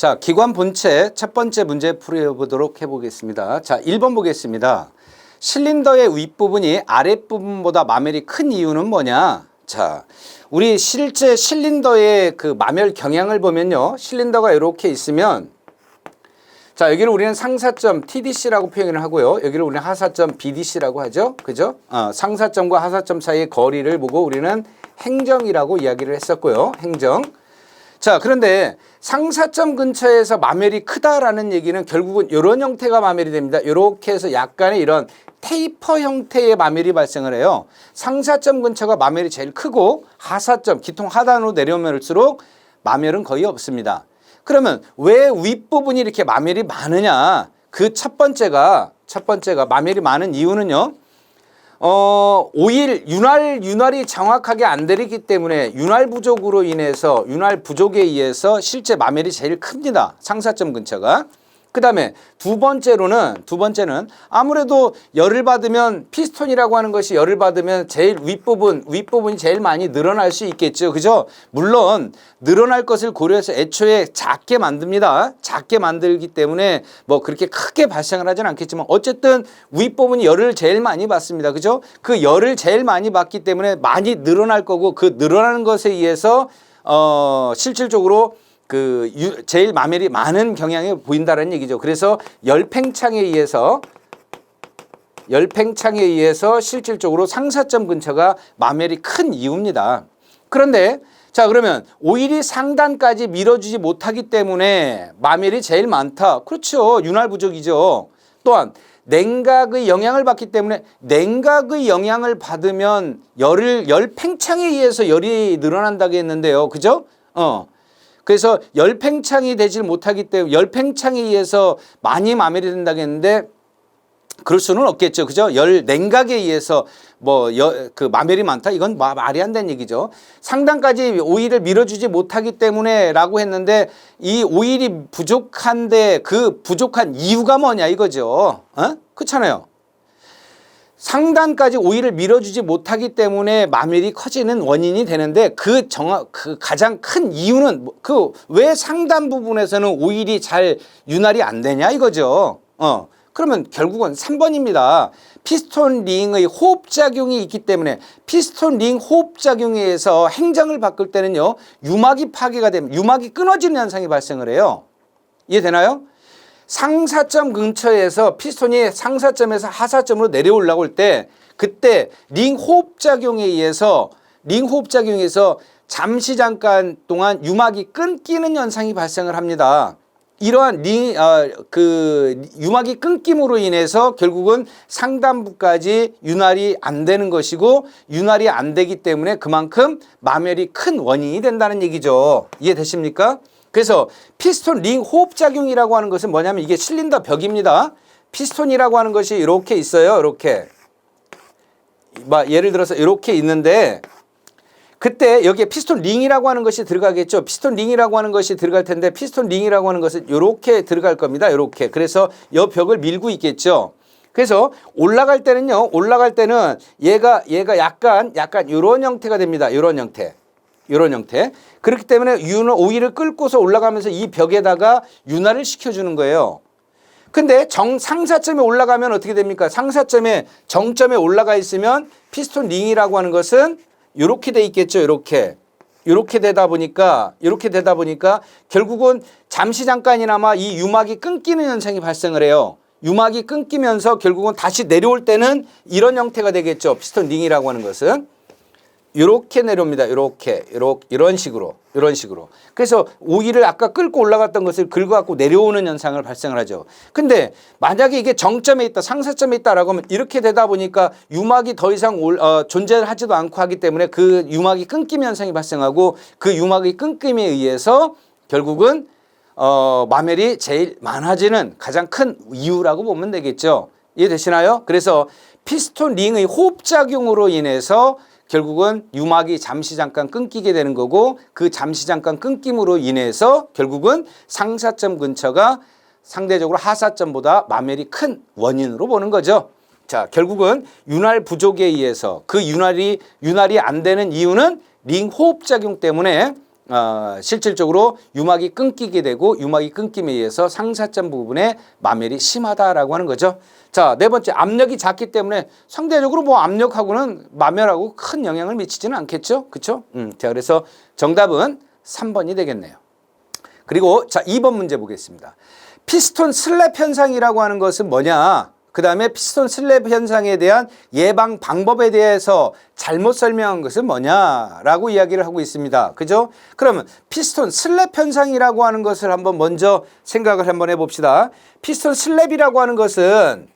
자, 기관 본체 첫 번째 문제 풀어보도록 해보겠습니다. 자, 1번 보겠습니다. 실린더의 윗부분이 아랫부분보다 마멸이 큰 이유는 뭐냐? 자, 우리 실제 실린더의 그 마멸 경향을 보면요. 실린더가 이렇게 있으면, 자, 여기를 우리는 상사점 TDC라고 표현을 하고요. 여기를 우리는 하사점 BDC라고 하죠. 그죠? 상사점과 하사점 사이의 거리를 보고 우리는 행정이라고 이야기를 했었고요. 행정. 자, 그런데 상사점 근처에서 마멸이 크다라는 얘기는 결국은 이런 형태가 마멸이 됩니다. 이렇게 해서 약간의 이런 테이퍼 형태의 마멸이 발생을 해요. 상사점 근처가 마멸이 제일 크고 하사점, 기통 하단으로 내려오면일수록 마멸은 거의 없습니다. 그러면 왜 윗부분이 이렇게 마멸이 많으냐? 그 첫 번째가 마멸이 많은 이유는요. 오일 윤활이 정확하게 안 되기 때문에 윤활 부족에 의해서 실제 마멸이 제일 큽니다. 상사점 근처가. 그다음에 두 번째는 아무래도 열을 받으면 피스톤이라고 하는 것이 열을 받으면 제일 윗부분이 제일 많이 늘어날 수 있겠죠. 그죠? 물론 늘어날 것을 고려해서 애초에 작게 만듭니다. 작게 만들기 때문에 뭐 그렇게 크게 발생을 하진 않겠지만 어쨌든 윗부분이 열을 제일 많이 받습니다. 그죠? 그 열을 제일 많이 받기 때문에 많이 늘어날 거고 그 늘어나는 것에 의해서 실질적으로 제일 마멸이 많은 경향이 보인다는 얘기죠. 그래서 열팽창에 의해서 실질적으로 상사점 근처가 마멸이 큰 이유입니다. 그런데 자, 그러면 오일이 상단까지 밀어주지 못하기 때문에 마멸이 제일 많다. 그렇죠. 윤활 부족이죠. 또한 냉각의 영향을 받기 때문에 냉각의 영향을 받으면 열팽창에 의해서 열이 늘어난다고 했는데요. 그죠? 그래서 열팽창이 되질 못하기 때문에 열팽창에 의해서 많이 마멸이 된다고 했는데 그럴 수는 없겠죠. 그죠? 냉각에 의해서 마멸이 많다. 이건 말이 안 되는 얘기죠. 상단까지 오일을 밀어주지 못하기 때문에 라고 했는데 이 오일이 부족한데 그 부족한 이유가 뭐냐 이거죠. 그렇잖아요. 상단까지 오일을 밀어주지 못하기 때문에 마멸이 커지는 원인이 되는데 그 가장 큰 이유는 왜 상단 부분에서는 오일이 잘 윤활이 안 되냐 이거죠. 그러면 결국은 3번입니다. 피스톤 링의 호흡작용이 있기 때문에 피스톤 링 호흡작용에 의해서 행정을 바꿀 때는요. 유막이 파괴가 되면 유막이 끊어지는 현상이 발생을 해요. 이해되나요? 상사점 근처에서 피스톤이 상사점에서 하사점으로 내려올라고 할 때 그때 링 호흡작용에 의해서 잠시 잠깐 동안 유막이 끊기는 현상이 발생을 합니다. 이러한 유막이 끊김으로 인해서 결국은 상단부까지 윤활이 안 되는 것이고 윤활이 안 되기 때문에 그만큼 마멸이 큰 원인이 된다는 얘기죠. 이해되십니까? 그래서 피스톤 링 호흡작용이라고 하는 것은 뭐냐면 이게 실린더 벽입니다. 피스톤이라고 하는 것이 이렇게 있어요. 이렇게. 예를 들어서 이렇게 있는데 그때 여기에 피스톤 링이라고 하는 것이 들어가겠죠. 피스톤 링이라고 하는 것이 들어갈 텐데 피스톤 링이라고 하는 것은 이렇게 들어갈 겁니다. 이렇게. 그래서 이 벽을 밀고 있겠죠. 그래서 올라갈 때는 얘가 약간 이런 형태가 됩니다. 이런 형태. 그렇기 때문에 오일을 끌고서 올라가면서 이 벽에다가 윤활을 시켜주는 거예요. 근데 상사점에 올라가면 어떻게 됩니까? 상사점에 정점에 올라가 있으면 피스톤 링이라고 하는 것은 이렇게 돼 있겠죠. 이렇게 되다 보니까 결국은 잠시 잠깐이나마 이 유막이 끊기는 현상이 발생을 해요. 유막이 끊기면서 결국은 다시 내려올 때는 이런 형태가 되겠죠. 피스톤 링이라고 하는 것은. 이렇게 내려옵니다. 이런 식으로. 그래서 오일을 아까 끌고 올라갔던 것을 긁어갖고 내려오는 현상을 발생을 하죠. 근데 만약에 이게 정점에 있다, 상사점에 있다라고 하면 이렇게 되다 보니까 유막이 더 이상 존재하지도 않고 하기 때문에 그 유막이 끊김 현상이 발생하고 그 유막의 끊김에 의해서 결국은 마멸이 제일 많아지는 가장 큰 이유라고 보면 되겠죠. 이해되시나요? 그래서 피스톤 링의 호흡작용으로 인해서 결국은 유막이 잠시 잠깐 끊기게 되는 거고 그 잠시 잠깐 끊김으로 인해서 결국은 상사점 근처가 상대적으로 하사점보다 마멸이 큰 원인으로 보는 거죠. 자, 결국은 윤활 부족에 의해서 그 윤활이 안 되는 이유는 링 호흡작용 때문에 실질적으로 유막이 끊기게 되고 유막이 끊김에 의해서 상사점 부분에 마멸이 심하다라고 하는 거죠. 자, 네 번째, 압력이 작기 때문에 상대적으로 뭐 압력하고는 마멸하고 큰 영향을 미치지는 않겠죠. 그렇죠? 자, 그래서 정답은 3번이 되겠네요. 그리고 자, 2번 문제 보겠습니다. 피스톤 슬랩 현상이라고 하는 것은 뭐냐? 그 다음에 피스톤 슬랩 현상에 대한 예방 방법에 대해서 잘못 설명한 것은 뭐냐라고 이야기를 하고 있습니다. 그죠? 그러면 피스톤 슬랩 현상이라고 하는 것을 한번 먼저 생각을 한번 해봅시다. 피스톤 슬랩이라고 하는 것은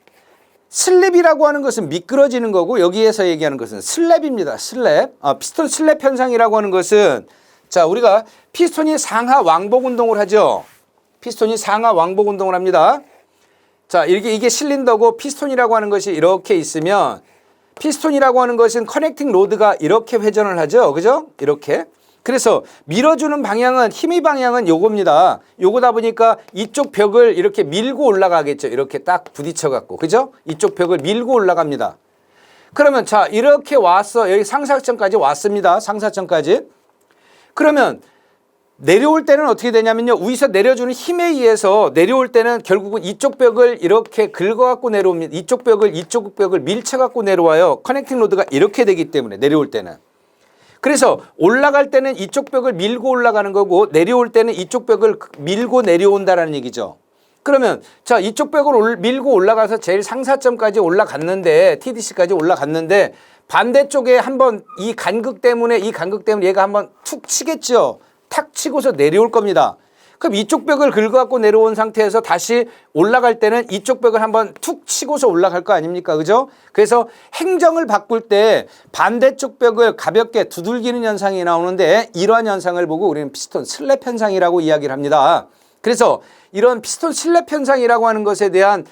슬립이라고 하는 것은 미끄러지는 거고 여기에서 얘기하는 것은 슬랩입니다. 슬랩. 피스톤 슬랩 현상이라고 하는 것은 자, 우리가 피스톤이 상하 왕복 운동을 하죠. 피스톤이 상하 왕복 운동을 합니다. 자, 이게 실린더고 피스톤이라고 하는 것이 이렇게 있으면 피스톤이라고 하는 것은 커넥팅 로드가 이렇게 회전을 하죠. 그죠? 이렇게. 그래서 밀어주는 방향은 힘의 방향은 요겁니다. 요거다 보니까 이쪽 벽을 이렇게 밀고 올라가겠죠. 이렇게 딱 부딪혀 갖고. 그죠? 이쪽 벽을 밀고 올라갑니다. 그러면 자, 이렇게 왔어. 여기 상사점까지 왔습니다. 상사점까지. 그러면 내려올 때는 어떻게 되냐면요. 위에서 내려주는 힘에 의해서 내려올 때는 결국은 이쪽 벽을 이렇게 긁어갖고 내려옵니다. 이쪽 벽을 밀쳐갖고 내려와요. 커넥팅 로드가 이렇게 되기 때문에 내려올 때는. 그래서 올라갈 때는 이쪽 벽을 밀고 올라가는 거고 내려올 때는 이쪽 벽을 밀고 내려온다라는 얘기죠. 그러면 자, 이쪽 벽을 밀고 올라가서 제일 상사점까지 올라갔는데 TDC까지 올라갔는데 반대쪽에 한번 이 간극 때문에 얘가 한번 툭 치겠죠. 탁 치고서 내려올 겁니다. 그럼 이쪽 벽을 긁어갖고 내려온 상태에서 다시 올라갈 때는 이쪽 벽을 한번 툭 치고서 올라갈 거 아닙니까? 그죠? 그래서 행정을 바꿀 때 반대쪽 벽을 가볍게 두들기는 현상이 나오는데 이러한 현상을 보고 우리는 피스톤 슬랩 현상이라고 이야기를 합니다. 그래서 이런 피스톤 슬랩 현상이라고 하는 것에 대한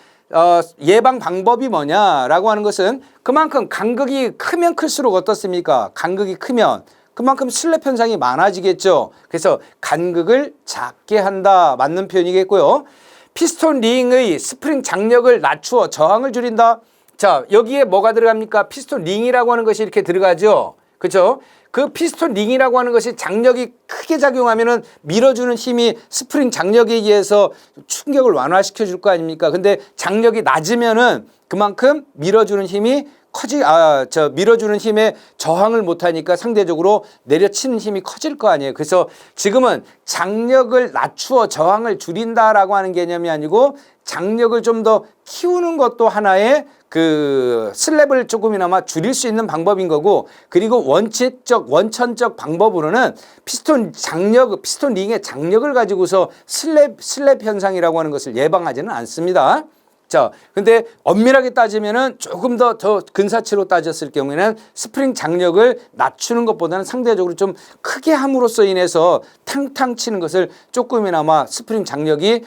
예방 방법이 뭐냐라고 하는 것은 그만큼 간극이 크면 클수록 어떻습니까? 간극이 크면 그만큼 슬랩 현상이 많아지겠죠. 그래서 간극을 작게 한다. 맞는 표현이겠고요. 피스톤 링의 스프링 장력을 낮추어 저항을 줄인다. 자, 여기에 뭐가 들어갑니까? 피스톤 링이라고 하는 것이 이렇게 들어가죠. 그렇죠? 그 피스톤 링이라고 하는 것이 장력이 크게 작용하면은 밀어주는 힘이 스프링 장력에 의해서 충격을 완화시켜 줄 거 아닙니까? 근데 장력이 낮으면은 그만큼 밀어주는 힘이 밀어주는 힘에 저항을 못하니까 상대적으로 내려치는 힘이 커질 거 아니에요. 그래서 지금은 장력을 낮추어 저항을 줄인다라고 하는 개념이 아니고 장력을 좀 더 키우는 것도 하나의 그 슬랩을 조금이나마 줄일 수 있는 방법인 거고, 그리고 원천적 방법으로는 피스톤 링의 장력을 가지고서 슬랩 현상이라고 하는 것을 예방하지는 않습니다. 자, 근데 엄밀하게 따지면은 조금 더 근사치로 따졌을 경우에는 스프링 장력을 낮추는 것보다는 상대적으로 좀 크게 함으로써 인해서 탕탕 치는 것을 조금이나마 스프링 장력이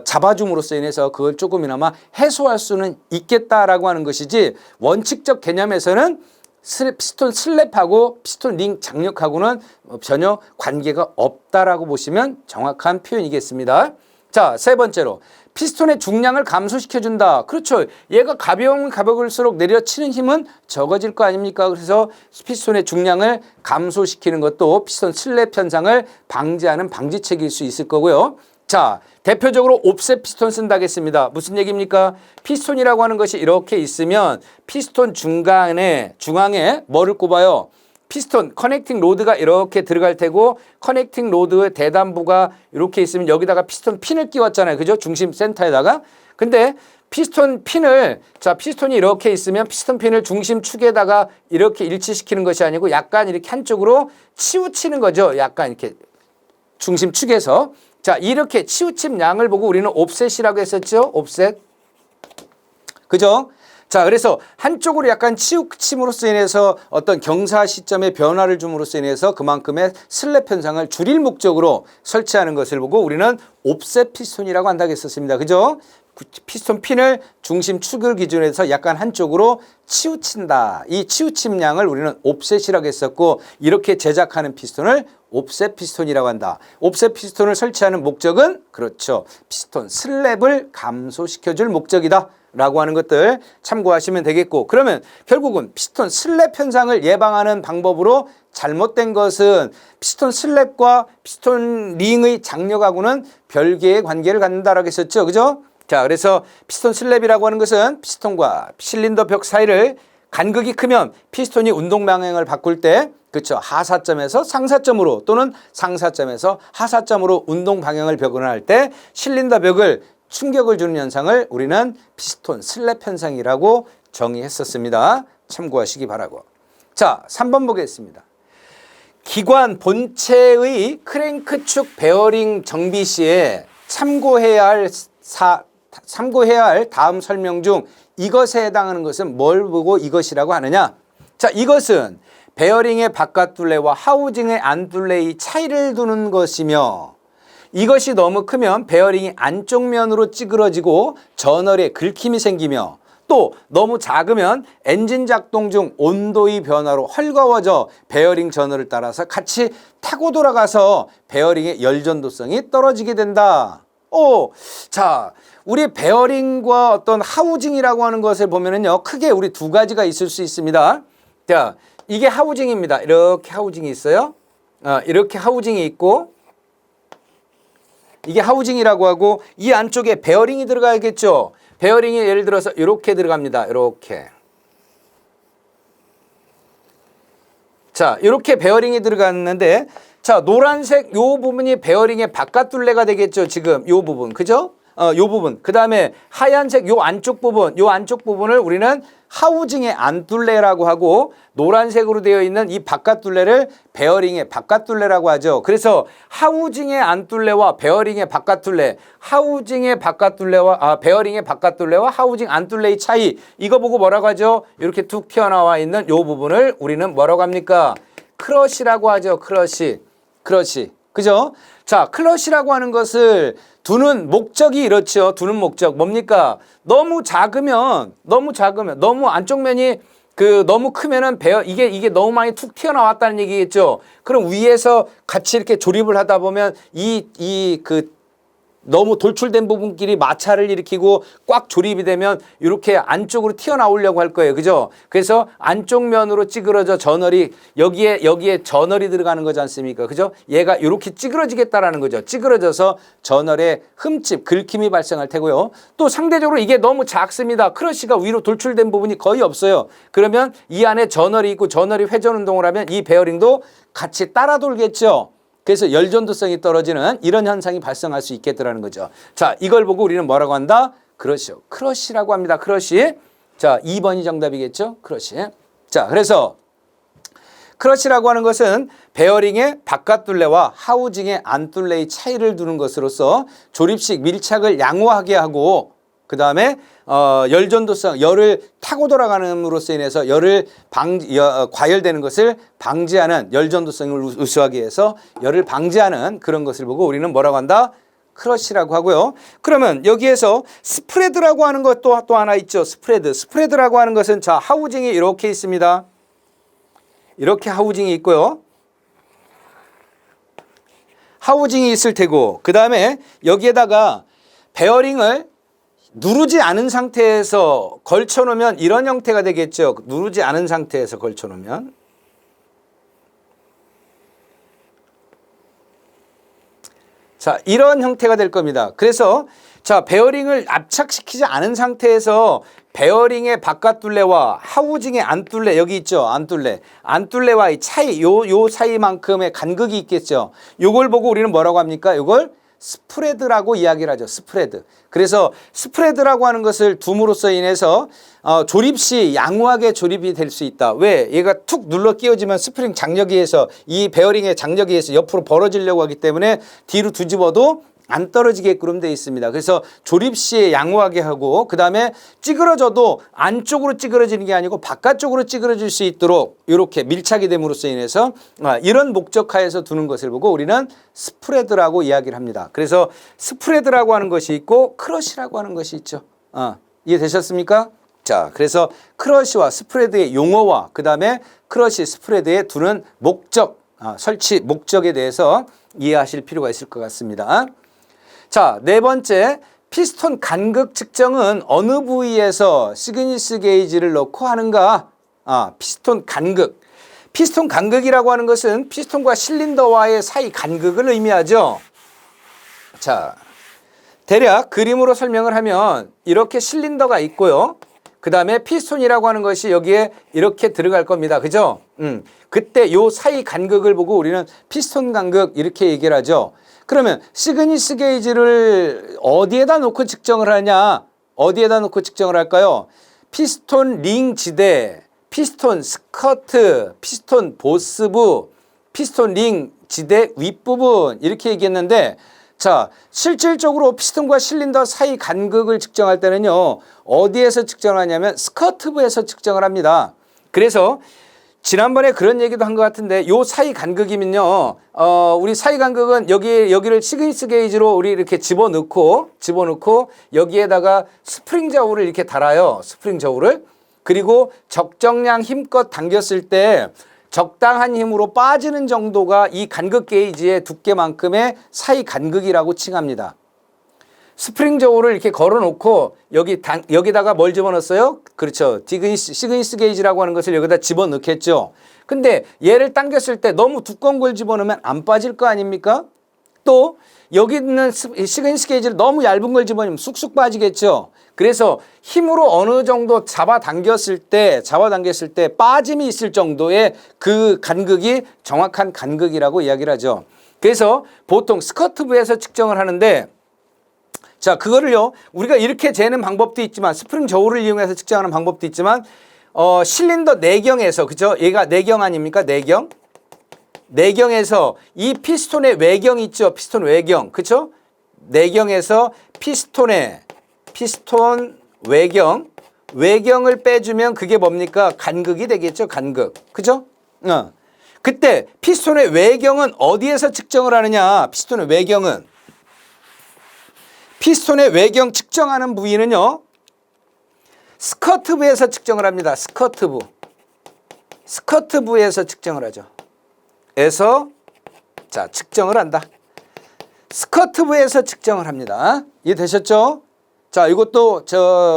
잡아줌으로써 인해서 그걸 조금이나마 해소할 수는 있겠다라고 하는 것이지, 원칙적 개념에서는 피스톤 슬랩하고 피스톤 링 장력하고는 전혀 관계가 없다라고 보시면 정확한 표현이겠습니다. 자, 세 번째로 피스톤의 중량을 감소시켜준다. 그렇죠. 얘가 가벼울수록 내려치는 힘은 적어질 거 아닙니까? 그래서 피스톤의 중량을 감소시키는 것도 피스톤 슬랩 현상을 방지하는 방지책일 수 있을 거고요. 자, 대표적으로 옵셋 피스톤 쓴다겠습니다. 무슨 얘기입니까? 피스톤이라고 하는 것이 이렇게 있으면 피스톤 중앙에 뭐를 꼽아요? 피스톤 커넥팅 로드가 이렇게 들어갈 테고, 커넥팅 로드의 대단부가 이렇게 있으면 여기다가 피스톤 핀을 끼웠잖아요. 그죠? 중심 센터에다가. 근데 피스톤 핀을, 피스톤이 이렇게 있으면 피스톤 핀을 중심 축에다가 이렇게 일치시키는 것이 아니고 약간 이렇게 한쪽으로 치우치는 거죠. 약간 이렇게 중심 축에서. 자, 이렇게 치우침 양을 보고 우리는 옵셋이라고 했었죠. 옵셋. 그죠? 자, 그래서 한쪽으로 약간 치우침으로써 인해서 어떤 경사 시점의 변화를 줌으로써 인해서 그만큼의 슬랩 현상을 줄일 목적으로 설치하는 것을 보고 우리는 옵셋 피스톤이라고 한다고 했었습니다. 그죠? 피스톤 핀을 중심 축을 기준으로 해서 약간 한쪽으로 치우친다. 이 치우침량을 우리는 옵셋이라고 했었고, 이렇게 제작하는 피스톤을 옵셋 피스톤이라고 한다. 옵셋 피스톤을 설치하는 목적은 그렇죠. 피스톤 슬랩을 감소시켜줄 목적이다. 라고 하는 것들 참고하시면 되겠고, 그러면 결국은 피스톤 슬랩 현상을 예방하는 방법으로 잘못된 것은 피스톤 슬랩과 피스톤 링의 장력하고는 별개의 관계를 갖는다라고 했었죠. 그죠? 자, 그래서 피스톤 슬랩이라고 하는 것은 피스톤과 실린더 벽 사이를 간극이 크면 피스톤이 운동 방향을 바꿀 때, 그렇죠, 하사점에서 상사점으로 또는 상사점에서 하사점으로 운동 방향을 변환할 때 실린더 벽을 충격을 주는 현상을 우리는 피스톤 슬랩 현상이라고 정의했었습니다. 참고하시기 바라고. 자, 3번 보겠습니다. 기관 본체의 크랭크축 베어링 정비 시에 참고해야 할 다음 설명 중 이것에 해당하는 것은 뭘 보고 이것이라고 하느냐? 자, 이것은 베어링의 바깥둘레와 하우징의 안둘레의 차이를 두는 것이며, 이것이 너무 크면 베어링이 안쪽 면으로 찌그러지고 저널에 긁힘이 생기며, 또 너무 작으면 엔진 작동 중 온도의 변화로 헐거워져 베어링 저널을 따라서 같이 타고 돌아가서 베어링의 열전도성이 떨어지게 된다. 자, 우리 베어링과 어떤 하우징이라고 하는 것을 보면은요, 크게 우리 두 가지가 있을 수 있습니다. 자, 이게 하우징입니다. 이렇게 하우징이 있어요. 이렇게 하우징이 있고, 이게 하우징이라고 하고, 이 안쪽에 베어링이 들어가야겠죠. 베어링이 예를 들어서 이렇게 들어갑니다. 이렇게. 자, 이렇게 베어링이 들어갔는데, 자, 노란색 요 부분이 베어링의 바깥둘레가 되겠죠. 지금 요 부분. 그죠? 요 부분. 그 다음에 하얀색 요 안쪽 부분을 우리는 하우징의 안둘레라고 하고, 노란색으로 되어 있는 이 바깥둘레를 베어링의 바깥둘레라고 하죠. 그래서 하우징의 안둘레와 베어링의 바깥둘레, 베어링의 바깥둘레와 하우징 안둘레의 차이, 이거 보고 뭐라고 하죠? 이렇게 툭 튀어나와 있는 요 부분을 우리는 뭐라고 합니까? 크러쉬라고 하죠. 크러쉬. 그죠? 자, 클러시라고 하는 것을 두는 목적이 이렇죠. 두는 목적 뭡니까? 너무 작으면 너무 안쪽 면이 너무 크면은 이게 너무 많이 툭 튀어나왔다는 얘기겠죠. 그럼 위에서 같이 이렇게 조립을 하다 보면 너무 돌출된 부분끼리 마찰을 일으키고 꽉 조립이 되면 이렇게 안쪽으로 튀어나오려고 할 거예요. 그죠? 그래서 안쪽 면으로 찌그러져 저널이 여기에 저널이 들어가는 거지 않습니까? 그죠? 얘가 이렇게 찌그러지겠다라는 거죠. 찌그러져서 저널에 흠집, 긁힘이 발생할 테고요. 또 상대적으로 이게 너무 작습니다. 크러쉬가 위로 돌출된 부분이 거의 없어요. 그러면 이 안에 저널이 있고 저널이 회전 운동을 하면 이 베어링도 같이 따라 돌겠죠. 그래서 열전도성이 떨어지는 이런 현상이 발생할 수 있겠더라는 거죠. 자, 이걸 보고 우리는 뭐라고 한다? 그렇죠. 크러쉬라고 합니다. 크러쉬. 자, 2번이 정답이겠죠? 크러쉬. 자, 그래서 크러쉬라고 하는 것은 베어링의 바깥둘레와 하우징의 안둘레의 차이를 두는 것으로서 조립식 밀착을 양호하게 하고, 그 다음에 열전도성, 열을 타고 돌아가는으로써 인해서 과열되는 것을 방지하는, 열전도성을 우수하게 해서 열을 방지하는 그런 것을 보고 우리는 뭐라고 한다? 크러쉬라고 하고요. 그러면 여기에서 스프레드라고 하는 것도 또 하나 있죠. 스프레드라고 하는 것은, 자, 하우징이 이렇게 있습니다. 이렇게 하우징이 있고요. 하우징이 있을 테고, 그 다음에 여기에다가 베어링을 누르지 않은 상태에서 걸쳐놓으면 이런 형태가 되겠죠. 누르지 않은 상태에서 걸쳐놓으면. 자, 이런 형태가 될 겁니다. 그래서 자, 베어링을 압착시키지 않은 상태에서 베어링의 바깥둘레와 하우징의 안둘레, 여기 있죠. 안둘레와의 차이, 요 사이만큼의 간극이 있겠죠. 요걸 보고 우리는 뭐라고 합니까? 요걸 스프레드라고 이야기를 하죠. 스프레드. 그래서 스프레드라고 하는 것을 둠으로써 인해서 조립 시 양호하게 조립이 될 수 있다. 왜? 얘가 툭 눌러 끼워지면 스프링 장력에 의해서, 이 베어링의 장력에 의해서 옆으로 벌어지려고 하기 때문에 뒤로 뒤집어도 안 떨어지게끔 되어 있습니다. 그래서 조립 시에 양호하게 하고, 그 다음에 찌그러져도 안쪽으로 찌그러지는 게 아니고 바깥쪽으로 찌그러질 수 있도록 이렇게 밀착이 됨으로써 인해서 이런 목적하에서 두는 것을 보고 우리는 스프레드라고 이야기를 합니다. 그래서 스프레드라고 하는 것이 있고 크러쉬라고 하는 것이 있죠. 이해되셨습니까? 자, 그래서 크러쉬와 스프레드의 용어와 그 다음에 크러쉬, 스프레드의 두는 목적, 설치 목적에 대해서 이해하실 필요가 있을 것 같습니다. 자, 네 번째, 피스톤 간극 측정은 어느 부위에서 시그니스 게이지를 넣고 하는가? 피스톤 간극. 피스톤 간극이라고 하는 것은 피스톤과 실린더와의 사이 간극을 의미하죠. 자, 대략 그림으로 설명을 하면 이렇게 실린더가 있고요. 그 다음에 피스톤이라고 하는 것이 여기에 이렇게 들어갈 겁니다. 그죠? 그때 요 사이 간극을 보고 우리는 피스톤 간극 이렇게 얘기를 하죠. 그러면 시그니스 게이지를 어디에다 놓고 측정을 하냐? 어디에다 놓고 측정을 할까요? 피스톤 링 지대, 피스톤 스커트, 피스톤 보스부, 피스톤 링 지대 윗부분 이렇게 얘기했는데, 자, 실질적으로 피스톤과 실린더 사이 간극을 측정할 때는요, 어디에서 측정을 하냐면 스커트부에서 측정을 합니다. 그래서 지난번에 그런 얘기도 한 것 같은데, 요 사이 간극이면요, 우리 사이 간극은 여기를 시그니스 게이지로 우리 이렇게 집어넣고 여기에다가 스프링 저울을 이렇게 달아요. 스프링 저울을. 그리고 적정량 힘껏 당겼을 때 적당한 힘으로 빠지는 정도가 이 간극 게이지의 두께만큼의 사이 간극이라고 칭합니다. 스프링 저울을 이렇게 걸어놓고 여기다가 뭘 집어넣었어요? 그렇죠. 시그니스 게이지라고 하는 것을 여기다 집어넣겠죠. 근데 얘를 당겼을 때 너무 두꺼운 걸 집어넣으면 안 빠질 거 아닙니까? 또 여기 있는 시그니스 게이지를 너무 얇은 걸 집어넣으면 쑥쑥 빠지겠죠. 그래서 힘으로 어느 정도 잡아당겼을 때 빠짐이 있을 정도의 그 간극이 정확한 간극이라고 이야기를 하죠. 그래서 보통 스커트부에서 측정을 하는데, 자, 그거를요, 우리가 이렇게 재는 방법도 있지만, 스프링 저울을 이용해서 측정하는 방법도 있지만, 실린더 내경에서, 그죠? 얘가 내경 아닙니까? 내경에서 이 피스톤의 외경 있죠? 피스톤 외경. 그쵸? 내경에서 피스톤 외경을 빼주면 그게 뭡니까? 간극이 되겠죠? 간극. 그죠? 그때 피스톤의 외경은 어디에서 측정을 하느냐? 피스톤의 외경 측정하는 부위는요, 스커트부에서 측정을 합니다. 스커트부에서 측정을 하죠. 측정을 한다. 스커트부에서 측정을 합니다. 이해되셨죠? 자, 이것도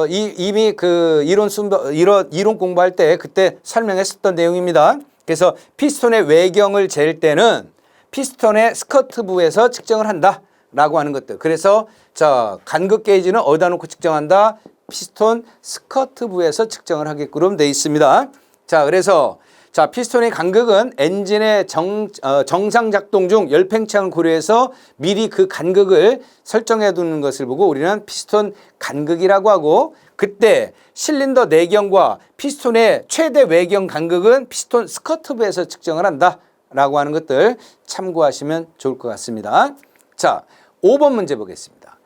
이미 그 이론 공부할 때 그때 설명했었던 내용입니다. 그래서 피스톤의 외경을 잴 때는 피스톤의 스커트부에서 측정을 한다. 라고 하는 것들. 그래서 자, 간극 게이지는 어디다 놓고 측정한다? 피스톤 스커트부에서 측정을 하게끔 되어 있습니다. 자, 그래서 자, 피스톤의 간극은 엔진의 정상 작동 중 열팽창을 고려해서 미리 그 간극을 설정해 두는 것을 보고 우리는 피스톤 간극이라고 하고, 그때 실린더 내경과 피스톤의 최대 외경 간극은 피스톤 스커트부에서 측정을 한다 라고 하는 것들 참고하시면 좋을 것 같습니다. 자, 5번 문제 보겠습니다.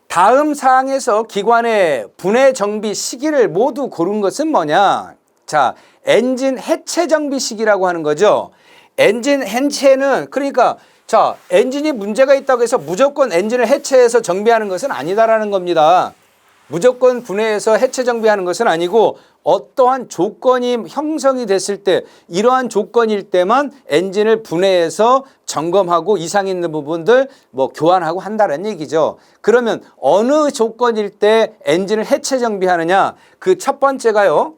다음 사항에서 기관의 분해 정비 시기를 모두 고른 것은 뭐냐? 자, 엔진 해체 정비 시기라고 하는 거죠. 엔진 해체는 그러니까 자, 엔진이 문제가 있다고 해서 무조건 엔진을 해체해서 정비하는 것은 아니다라는 겁니다. 무조건 분해해서 해체 정비하는 것은 아니고 어떠한 조건이 형성이 됐을 때, 이러한 조건일 때만 엔진을 분해해서 점검하고 이상 있는 부분들 교환하고 한다는 얘기죠. 그러면 어느 조건일 때 엔진을 해체 정비하느냐? 그 첫 번째가요.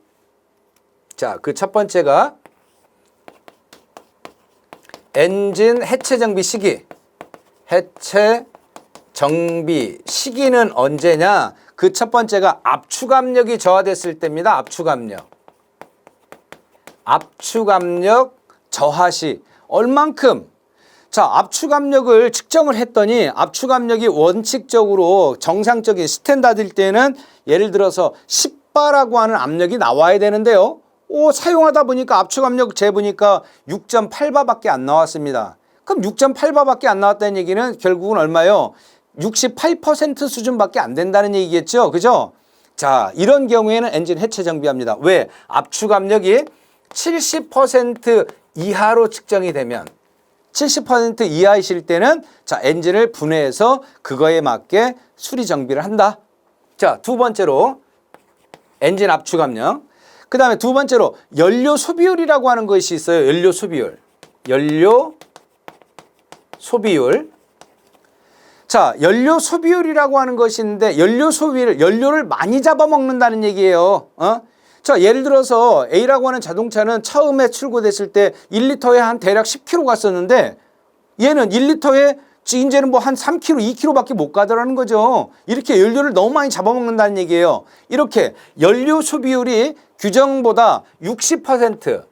자, 그 첫 번째가 엔진 해체 정비 시기. 해체 정비 시기는 언제냐? 그 첫 번째가 압축압력이 저하됐을 때입니다. 압축압력 저하시. 얼만큼? 자, 압축압력을 측정을 했더니 압축압력이 원칙적으로 정상적인 스탠다드일 때는 예를 들어서 10바라고 하는 압력이 나와야 되는데요. 사용하다 보니까 압축압력 재보니까 6.8바밖에 안 나왔습니다. 그럼 6.8바밖에 안 나왔다는 얘기는 결국은 얼마요? 68% 수준밖에 안 된다는 얘기겠죠. 그죠? 자, 이런 경우에는 엔진 해체 정비합니다. 왜? 압축압력이 70% 이하로 측정이 되면, 70% 이하이실 때는 자, 엔진을 분해해서 그거에 맞게 수리 정비를 한다. 자, 두 번째로 엔진 압축압력. 그 다음에 두 번째로 연료 소비율이라고 하는 것이 있어요. 연료 소비율. 자, 연료 소비율이라고 하는 것이 있는데 연료 소비를 연료를 많이 잡아먹는다는 얘기예요. 자, 예를 들어서 A라고 하는 자동차는 처음에 출고됐을 때 1리터에 한 대략 10km 갔었는데 얘는 1리터에 이제는 뭐 한 3km, 2km밖에 못 가더라는 거죠. 이렇게 연료를 너무 많이 잡아먹는다는 얘기예요. 이렇게 연료 소비율이 규정보다 60%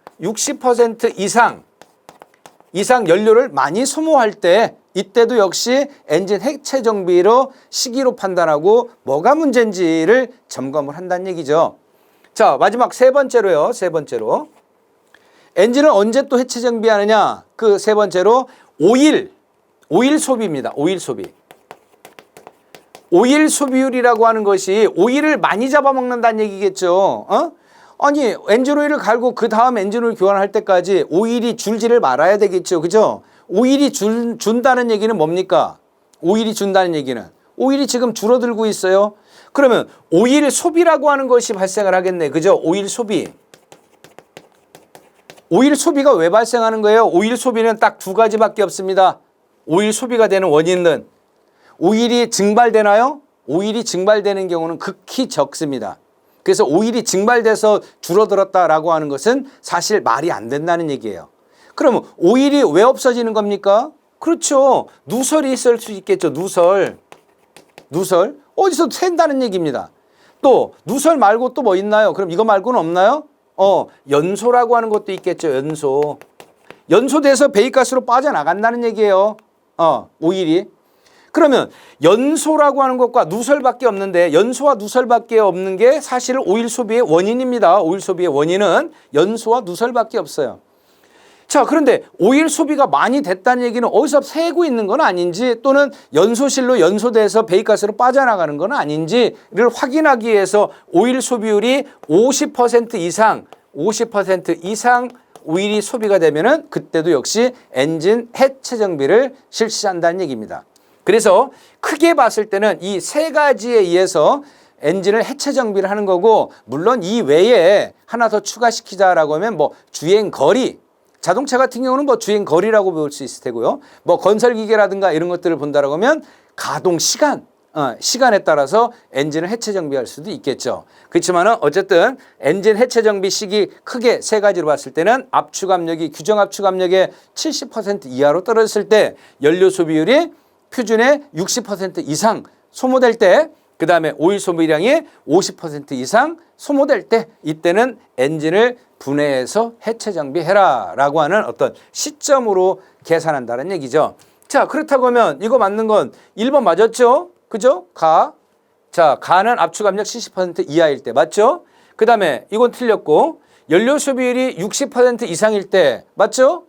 이상 연료를 많이 소모할 때 이때도 역시 엔진 해체 정비로 시기로 판단하고 뭐가 문제인지를 점검을 한다는 얘기죠. 자, 마지막 세 번째로요. 세 번째로. 엔진을 언제 또 해체 정비하느냐? 그 세 번째로 오일 소비입니다. 오일 소비. 오일 소비율이라고 하는 것이 오일을 많이 잡아먹는다는 얘기겠죠. 아니, 엔진 오일을 갈고 그 다음 엔진 오일 교환할 때까지 오일이 줄지를 말아야 되겠죠. 그죠? 오일이 준다는 얘기는 뭡니까? 오일이 준다는 얘기는 오일이 지금 줄어들고 있어요. 그러면 오일 소비라고 하는 것이 발생을 하겠네. 그죠? 오일 소비. 오일 소비가 왜 발생하는 거예요? 오일 소비는 딱 두 가지밖에 없습니다. 오일 소비가 되는 원인은 오일이 증발되나요? 오일이 증발되는 경우는 극히 적습니다. 그래서 오일이 증발돼서 줄어들었다라고 하는 것은 사실 말이 안 된다는 얘기예요. 그러면 오일이 왜 없어지는 겁니까? 그렇죠. 누설이 있을 수 있겠죠. 누설. 어디서 샌다는 얘기입니다. 또 누설 말고 또 뭐 있나요? 그럼 이거 말고는 없나요? 연소라고 하는 것도 있겠죠. 연소돼서 배기가스로 빠져나간다는 얘기예요. 오일이. 그러면 연소라고 하는 것과 누설밖에 없는데 연소와 누설밖에 없는 게 사실 오일 소비의 원인입니다. 오일 소비의 원인은 연소와 누설밖에 없어요. 자, 그런데 오일 소비가 많이 됐다는 얘기는 어디서 새고 있는 건 아닌지 또는 연소실로 연소돼서 배기가스로 빠져나가는 건 아닌지를 확인하기 위해서 오일 소비율이 50% 이상 오일이 소비가 되면은 그때도 역시 엔진 해체 정비를 실시한다는 얘기입니다. 그래서 크게 봤을 때는 이 세 가지에 의해서 엔진을 해체 정비를 하는 거고, 물론 이 외에 하나 더 추가시키자라고 하면 뭐 주행 거리, 자동차 같은 경우는 뭐 주행 거리라고 볼 수 있을 테고요. 뭐 건설 기계라든가 이런 것들을 본다라고 하면 가동 시간, 시간에 따라서 엔진을 해체 정비할 수도 있겠죠. 그렇지만은 어쨌든 엔진 해체 정비 시기 크게 세 가지로 봤을 때는 압축 압력이 규정 압축 압력의 70% 이하로 떨어졌을 때, 연료 소비율이 표준의 60% 이상 소모될 때, 그 다음에 오일 소비량이 50% 이상 소모될 때, 이때는 엔진을 분해해서 해체 정비해라 라고 하는 어떤 시점으로 계산한다는 얘기죠. 자, 그렇다고 하면 이거 맞는 건 1번 맞았죠? 그죠? 자, 가는 압축 압력 70% 이하일 때 맞죠? 그 다음에 이건 틀렸고, 연료 소비율이 60% 이상일 때 맞죠?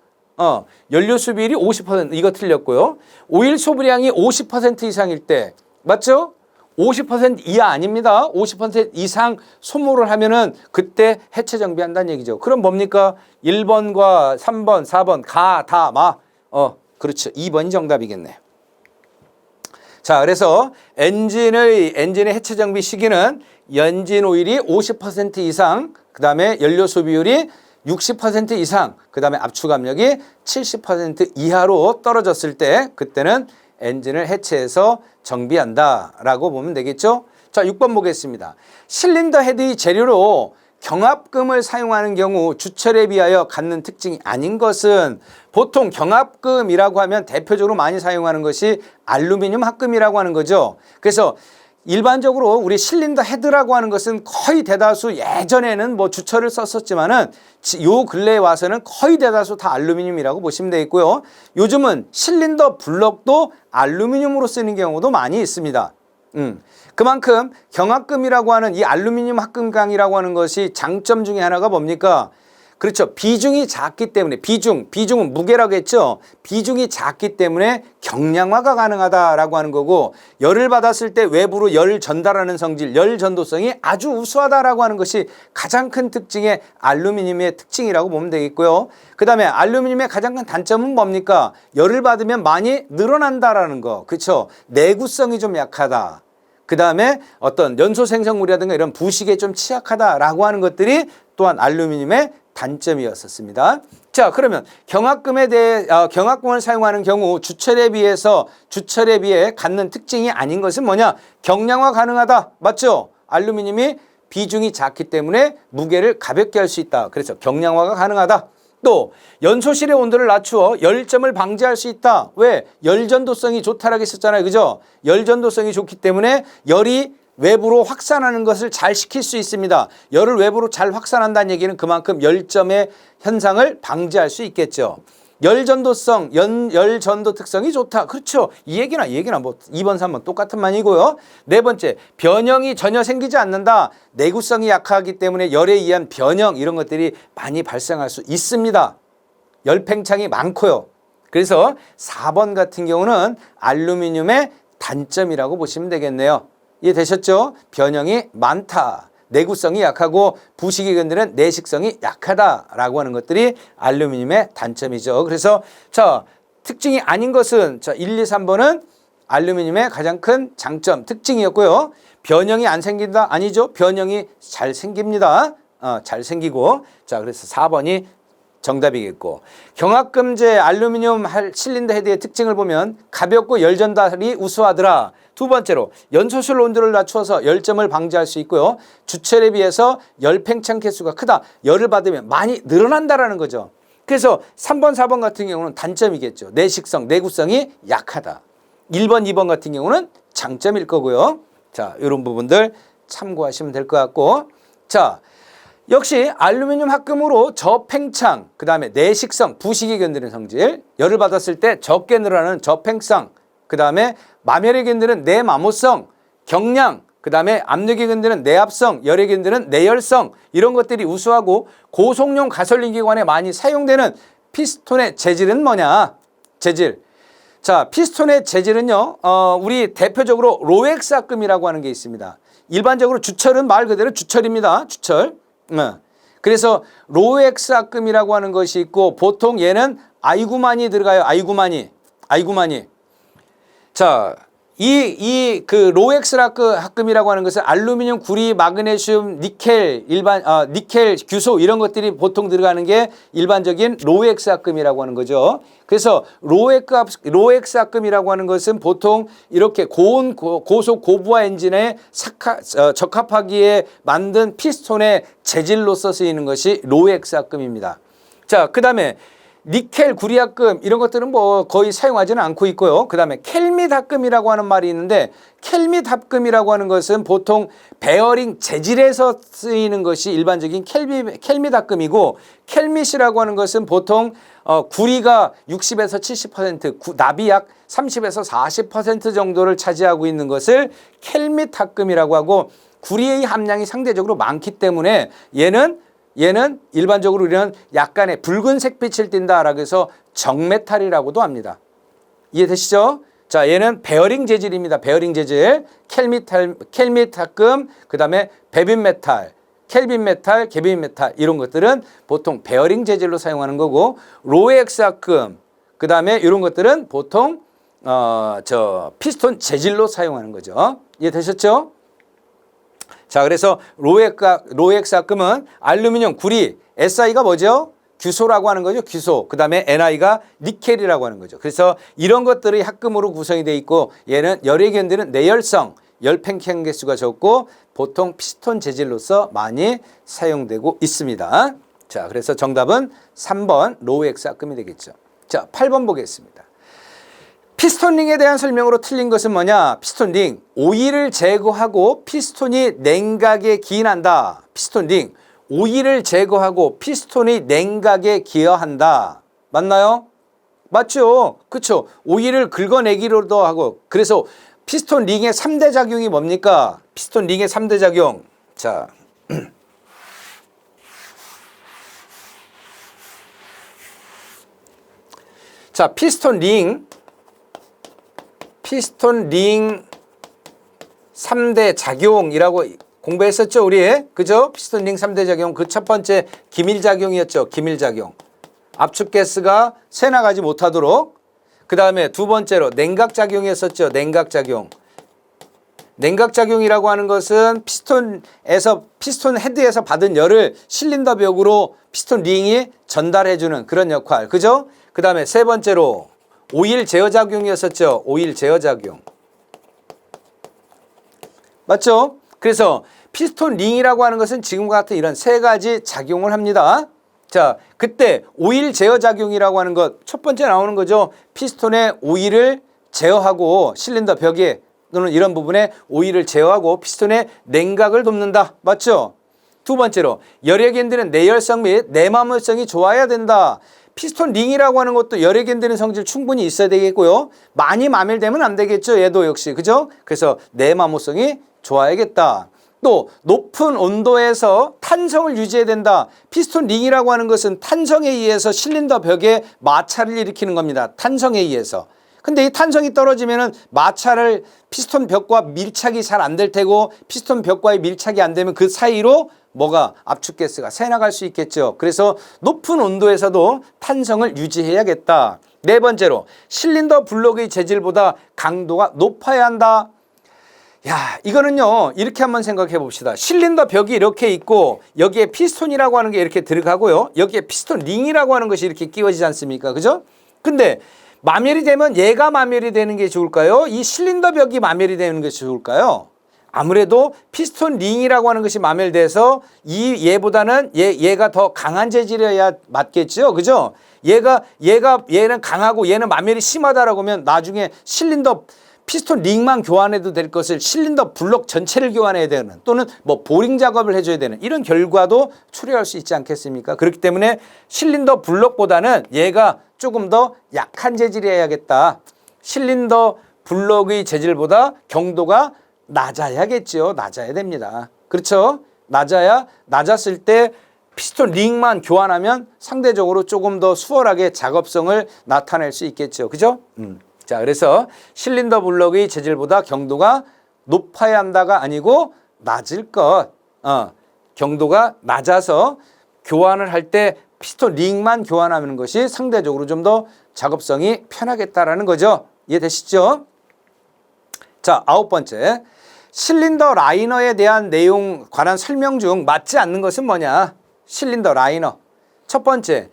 연료 소비율이 50% 이거 틀렸고요. 오일 소비량이 50% 이상일 때 맞죠? 50% 이하 아닙니다. 50% 이상 소모를 하면은 그때 해체 정비한다는 얘기죠. 그럼 뭡니까? 1번과 3번, 4번 가, 다, 마. 그렇죠. 2번이 정답이겠네요. 자, 그래서 엔진의 해체 정비 시기는 엔진 오일이 50% 이상, 그 다음에 연료 소비율이 60% 이상, 그 다음에 압축 압력이 70% 이하로 떨어졌을 때, 그때는 엔진을 해체해서 정비한다라고 보면 되겠죠. 자, 6번 보겠습니다. 실린더 헤드의 재료로 경합금을 사용하는 경우 주철에 비하여 갖는 특징이 아닌 것은, 보통 경합금이라고 하면 대표적으로 많이 사용하는 것이 알루미늄 합금이라고 하는 거죠. 그래서 일반적으로 우리 실린더 헤드라고 하는 것은 거의 대다수, 예전에는 뭐 주철을 썼었지만은 요 근래에 와서는 거의 대다수 다 알루미늄이라고 보시면 되겠고요. 요즘은 실린더 블럭도 알루미늄으로 쓰는 경우도 많이 있습니다. 그만큼 경합금이라고 하는 이 알루미늄 합금강이라고 하는 것이 장점 중에 하나가 뭡니까? 그렇죠. 비중이 작기 때문에, 비중은 무게라고 했죠. 비중이 작기 때문에 경량화가 가능하다라고 하는 거고, 열을 받았을 때 외부로 열 전달하는 성질, 열 전도성이 아주 우수하다라고 하는 것이 가장 큰 특징의 알루미늄의 특징이라고 보면 되겠고요. 그 다음에 알루미늄의 가장 큰 단점은 뭡니까? 열을 받으면 많이 늘어난다라는 거. 그렇죠. 내구성이 좀 약하다. 그 다음에 어떤 연소 생성물이라든가 이런 부식에 좀 취약하다라고 하는 것들이 또한 알루미늄의 단점이었었습니다. 자, 그러면 경합금에 대해 경합금을 사용하는 경우 주철에 비해 갖는 특징이 아닌 것은 뭐냐? 경량화 가능하다. 맞죠? 알루미늄이 비중이 작기 때문에 무게를 가볍게 할 수 있다. 그래서 경량화가 가능하다. 또 연소실의 온도를 낮추어 열점을 방지할 수 있다. 왜? 열전도성이 좋다라고 했었잖아요. 그죠? 열전도성이 좋기 때문에 열이 외부로 확산하는 것을 잘 시킬 수 있습니다. 열을 외부로 잘 확산한다는 얘기는 그만큼 열점의 현상을 방지할 수 있겠죠. 열전도성, 열전도 특성이 좋다. 그렇죠. 이 얘기나 뭐 2번, 3번 똑같은 말이고요. 네 번째, 변형이 전혀 생기지 않는다. 내구성이 약하기 때문에 열에 의한 변형 이런 것들이 많이 발생할 수 있습니다. 열팽창이 많고요. 그래서 4번 같은 경우는 알루미늄의 단점이라고 보시면 되겠네요. 이해되셨죠? 변형이 많다. 내구성이 약하고 부식이 견디는 내식성이 약하다라고 하는 것들이 알루미늄의 단점이죠. 그래서 자, 특징이 아닌 것은 자, 1, 2, 3번은 알루미늄의 가장 큰 장점, 특징이었고요. 변형이 안 생긴다? 아니죠. 변형이 잘 생깁니다. 잘 생기고. 자, 그래서 4번이 정답이겠고. 경합금제 알루미늄 실린더 헤드의 특징을 보면 가볍고 열전달이 우수하더라. 두 번째로 연소실 온도를 낮추어서 열점을 방지할 수 있고요. 주철에 비해서 열팽창 개수가 크다. 열을 받으면 많이 늘어난다라는 거죠. 그래서 3번, 4번 같은 경우는 단점이겠죠. 내식성, 내구성이 약하다. 1번, 2번 같은 경우는 장점일 거고요. 자, 이런 부분들 참고하시면 될 것 같고. 자, 역시 알루미늄 합금으로 저팽창, 그 다음에 내식성, 부식이 견디는 성질, 열을 받았을 때 적게 늘어나는 저팽창, 그 다음에 마멸에 견디는 내마모성, 경량, 그 다음에 압력에 견디는 내압성, 열에 견디는 내열성 이런 것들이 우수하고 고속용 가솔린 기관에 많이 사용되는 피스톤의 재질은 뭐냐? 재질. 자, 피스톤의 재질은요, 우리 대표적으로 로엑스 합금이라고 하는 게 있습니다. 일반적으로 주철은 말 그대로 주철입니다. 주철. 그래서 로엑스 합금이라고 하는 것이 있고 보통 얘는 아이구만이 들어가요. 아이구만이. 자, 그 로엑스 합금이라고 하는 것은 알루미늄, 구리, 마그네슘, 니켈, 니켈, 규소 이런 것들이 보통 들어가는 게 일반적인 로엑스 합금이라고 하는 거죠. 그래서 로엑스 합금이라고 하는 것은 보통 이렇게 고속 고부하 엔진에 적합하기에 만든 피스톤의 재질로서 쓰이는 것이 로엑스 합금입니다. 자, 그 다음에 니켈, 구리 합금 이런 것들은 뭐 거의 사용하지는 않고 있고요. 그 다음에 켈밋 합금이라고 하는 말이 있는데 켈밋 합금이라고 하는 것은 보통 베어링 재질에서 쓰이는 것이 일반적인 켈밋 합금이고 켈밋이라고 하는 것은 보통 구리가 60에서 70%, 납이 약 30에서 40% 정도를 차지하고 있는 것을 켈밋 합금이라고 하고 구리의 함량이 상대적으로 많기 때문에 얘는 일반적으로 우리는 약간의 붉은색 빛을 띈다라고 해서 정메탈이라고도 합니다. 이해되시죠? 자, 얘는 베어링 재질입니다. 베어링 재질. 켈밋 합금, 그 다음에 베빈 메탈, 켈빈 메탈, 개빈 메탈 이런 것들은 보통 베어링 재질로 사용하는 거고 로엑스 합금, 그 다음에 이런 것들은 보통 피스톤 재질로 사용하는 거죠. 이해되셨죠? 자, 그래서 로엑스 합금은 알루미늄, 구리, SI가 뭐죠? 규소라고 하는 거죠. 규소. 그 다음에 NI가 니켈이라고 하는 거죠. 그래서 이런 것들이 합금으로 구성이 되어 있고 얘는 열에 견디는 내열성, 열팽창 개수가 적고 보통 피스톤 재질로서 많이 사용되고 있습니다. 자, 그래서 정답은 3번 로엑스 합금이 되겠죠. 자, 8번 보겠습니다. 피스톤링에 대한 설명으로 틀린 것은 뭐냐? 피스톤링, 오일을 제거하고 피스톤이 냉각에 기인한다. 피스톤링, 오일을 제거하고 피스톤이 냉각에 기여한다. 맞나요? 맞죠? 그렇죠. 오일을 긁어내기로도 하고. 그래서 피스톤 링의 3대 작용이 뭡니까? 피스톤 링의 3대 작용. 자, 자, 피스톤 링 3대 작용이라고 공부했었죠, 우리? 그죠? 피스톤 링 3대 작용. 그 첫 번째 기밀작용이었죠. 기밀작용. 압축가스가 새나가지 못하도록. 그 다음에 두 번째로 냉각작용이었었죠. 냉각작용. 냉각작용이라고 하는 것은 피스톤 헤드에서 받은 열을 실린더 벽으로 피스톤 링이 전달해주는 그런 역할. 그죠? 그 다음에 세 번째로 오일 제어작용이었었죠. 오일 제어작용. 맞죠? 그래서 피스톤 링이라고 하는 것은 지금과 같은 이런 세 가지 작용을 합니다. 자, 그때 오일 제어작용이라고 하는 것 첫 번째 나오는 거죠. 피스톤의 오일을 제어하고 실린더 벽에 또는 이런 부분에 오일을 제어하고 피스톤의 냉각을 돕는다. 맞죠? 두 번째로 열에 견디는 내열성 및 내마모성이 좋아야 된다. 피스톤 링이라고 하는 것도 열에 견디는 성질 충분히 있어야 되겠고요. 많이 마밀되면 안 되겠죠. 얘도 역시. 그죠? 그래서 내마모성이 좋아야겠다. 또 높은 온도에서 탄성을 유지해야 된다. 피스톤 링이라고 하는 것은 탄성에 의해서 실린더 벽에 마찰을 일으키는 겁니다. 탄성에 의해서. 근데 이 탄성이 떨어지면은 마찰을 피스톤 벽과 밀착이 잘 안 될 테고 피스톤 벽과의 밀착이 안 되면 그 사이로 뭐가 압축가스가 새나갈 수 있겠죠. 그래서 높은 온도에서도 탄성을 유지해야겠다. 네 번째로 실린더 블록의 재질보다 강도가 높아야 한다. 야, 이거는요, 이렇게 한번 생각해 봅시다. 실린더 벽이 이렇게 있고, 여기에 피스톤이라고 하는 게 이렇게 들어가고요. 여기에 피스톤 링이라고 하는 것이 이렇게 끼워지지 않습니까? 그죠? 근데 마멸이 되면 얘가 마멸이 되는 게 좋을까요? 이 실린더 벽이 마멸이 되는 것이 좋을까요? 아무래도 피스톤 링이라고 하는 것이 마멸돼서 얘보다는 얘가 더 강한 재질이어야 맞겠죠. 그죠? 얘는 강하고 얘는 마멸이 심하다라고 하면 나중에 실린더 피스톤 링만 교환해도 될 것을 실린더 블록 전체를 교환해야 되는 또는 뭐 보링 작업을 해줘야 되는 이런 결과도 초래할 수 있지 않겠습니까? 그렇기 때문에 실린더 블록보다는 얘가 조금 더 약한 재질이어야겠다. 실린더 블록의 재질보다 경도가 낮아야겠죠. 낮아야 됩니다. 그렇죠? 낮았을 때 피스톤 링만 교환하면 상대적으로 조금 더 수월하게 작업성을 나타낼 수 있겠죠. 그죠? 자, 그래서 실린더 블록의 재질보다 경도가 높아야 한다가 아니고 낮을 것. 경도가 낮아서 교환을 할 때 피스톤 링만 교환하는 것이 상대적으로 좀 더 작업성이 편하겠다라는 거죠. 이해되시죠? 자, 아홉 번째. 실린더 라이너에 대한 내용 관한 설명 중 맞지 않는 것은 뭐냐? 실린더 라이너. 첫 번째,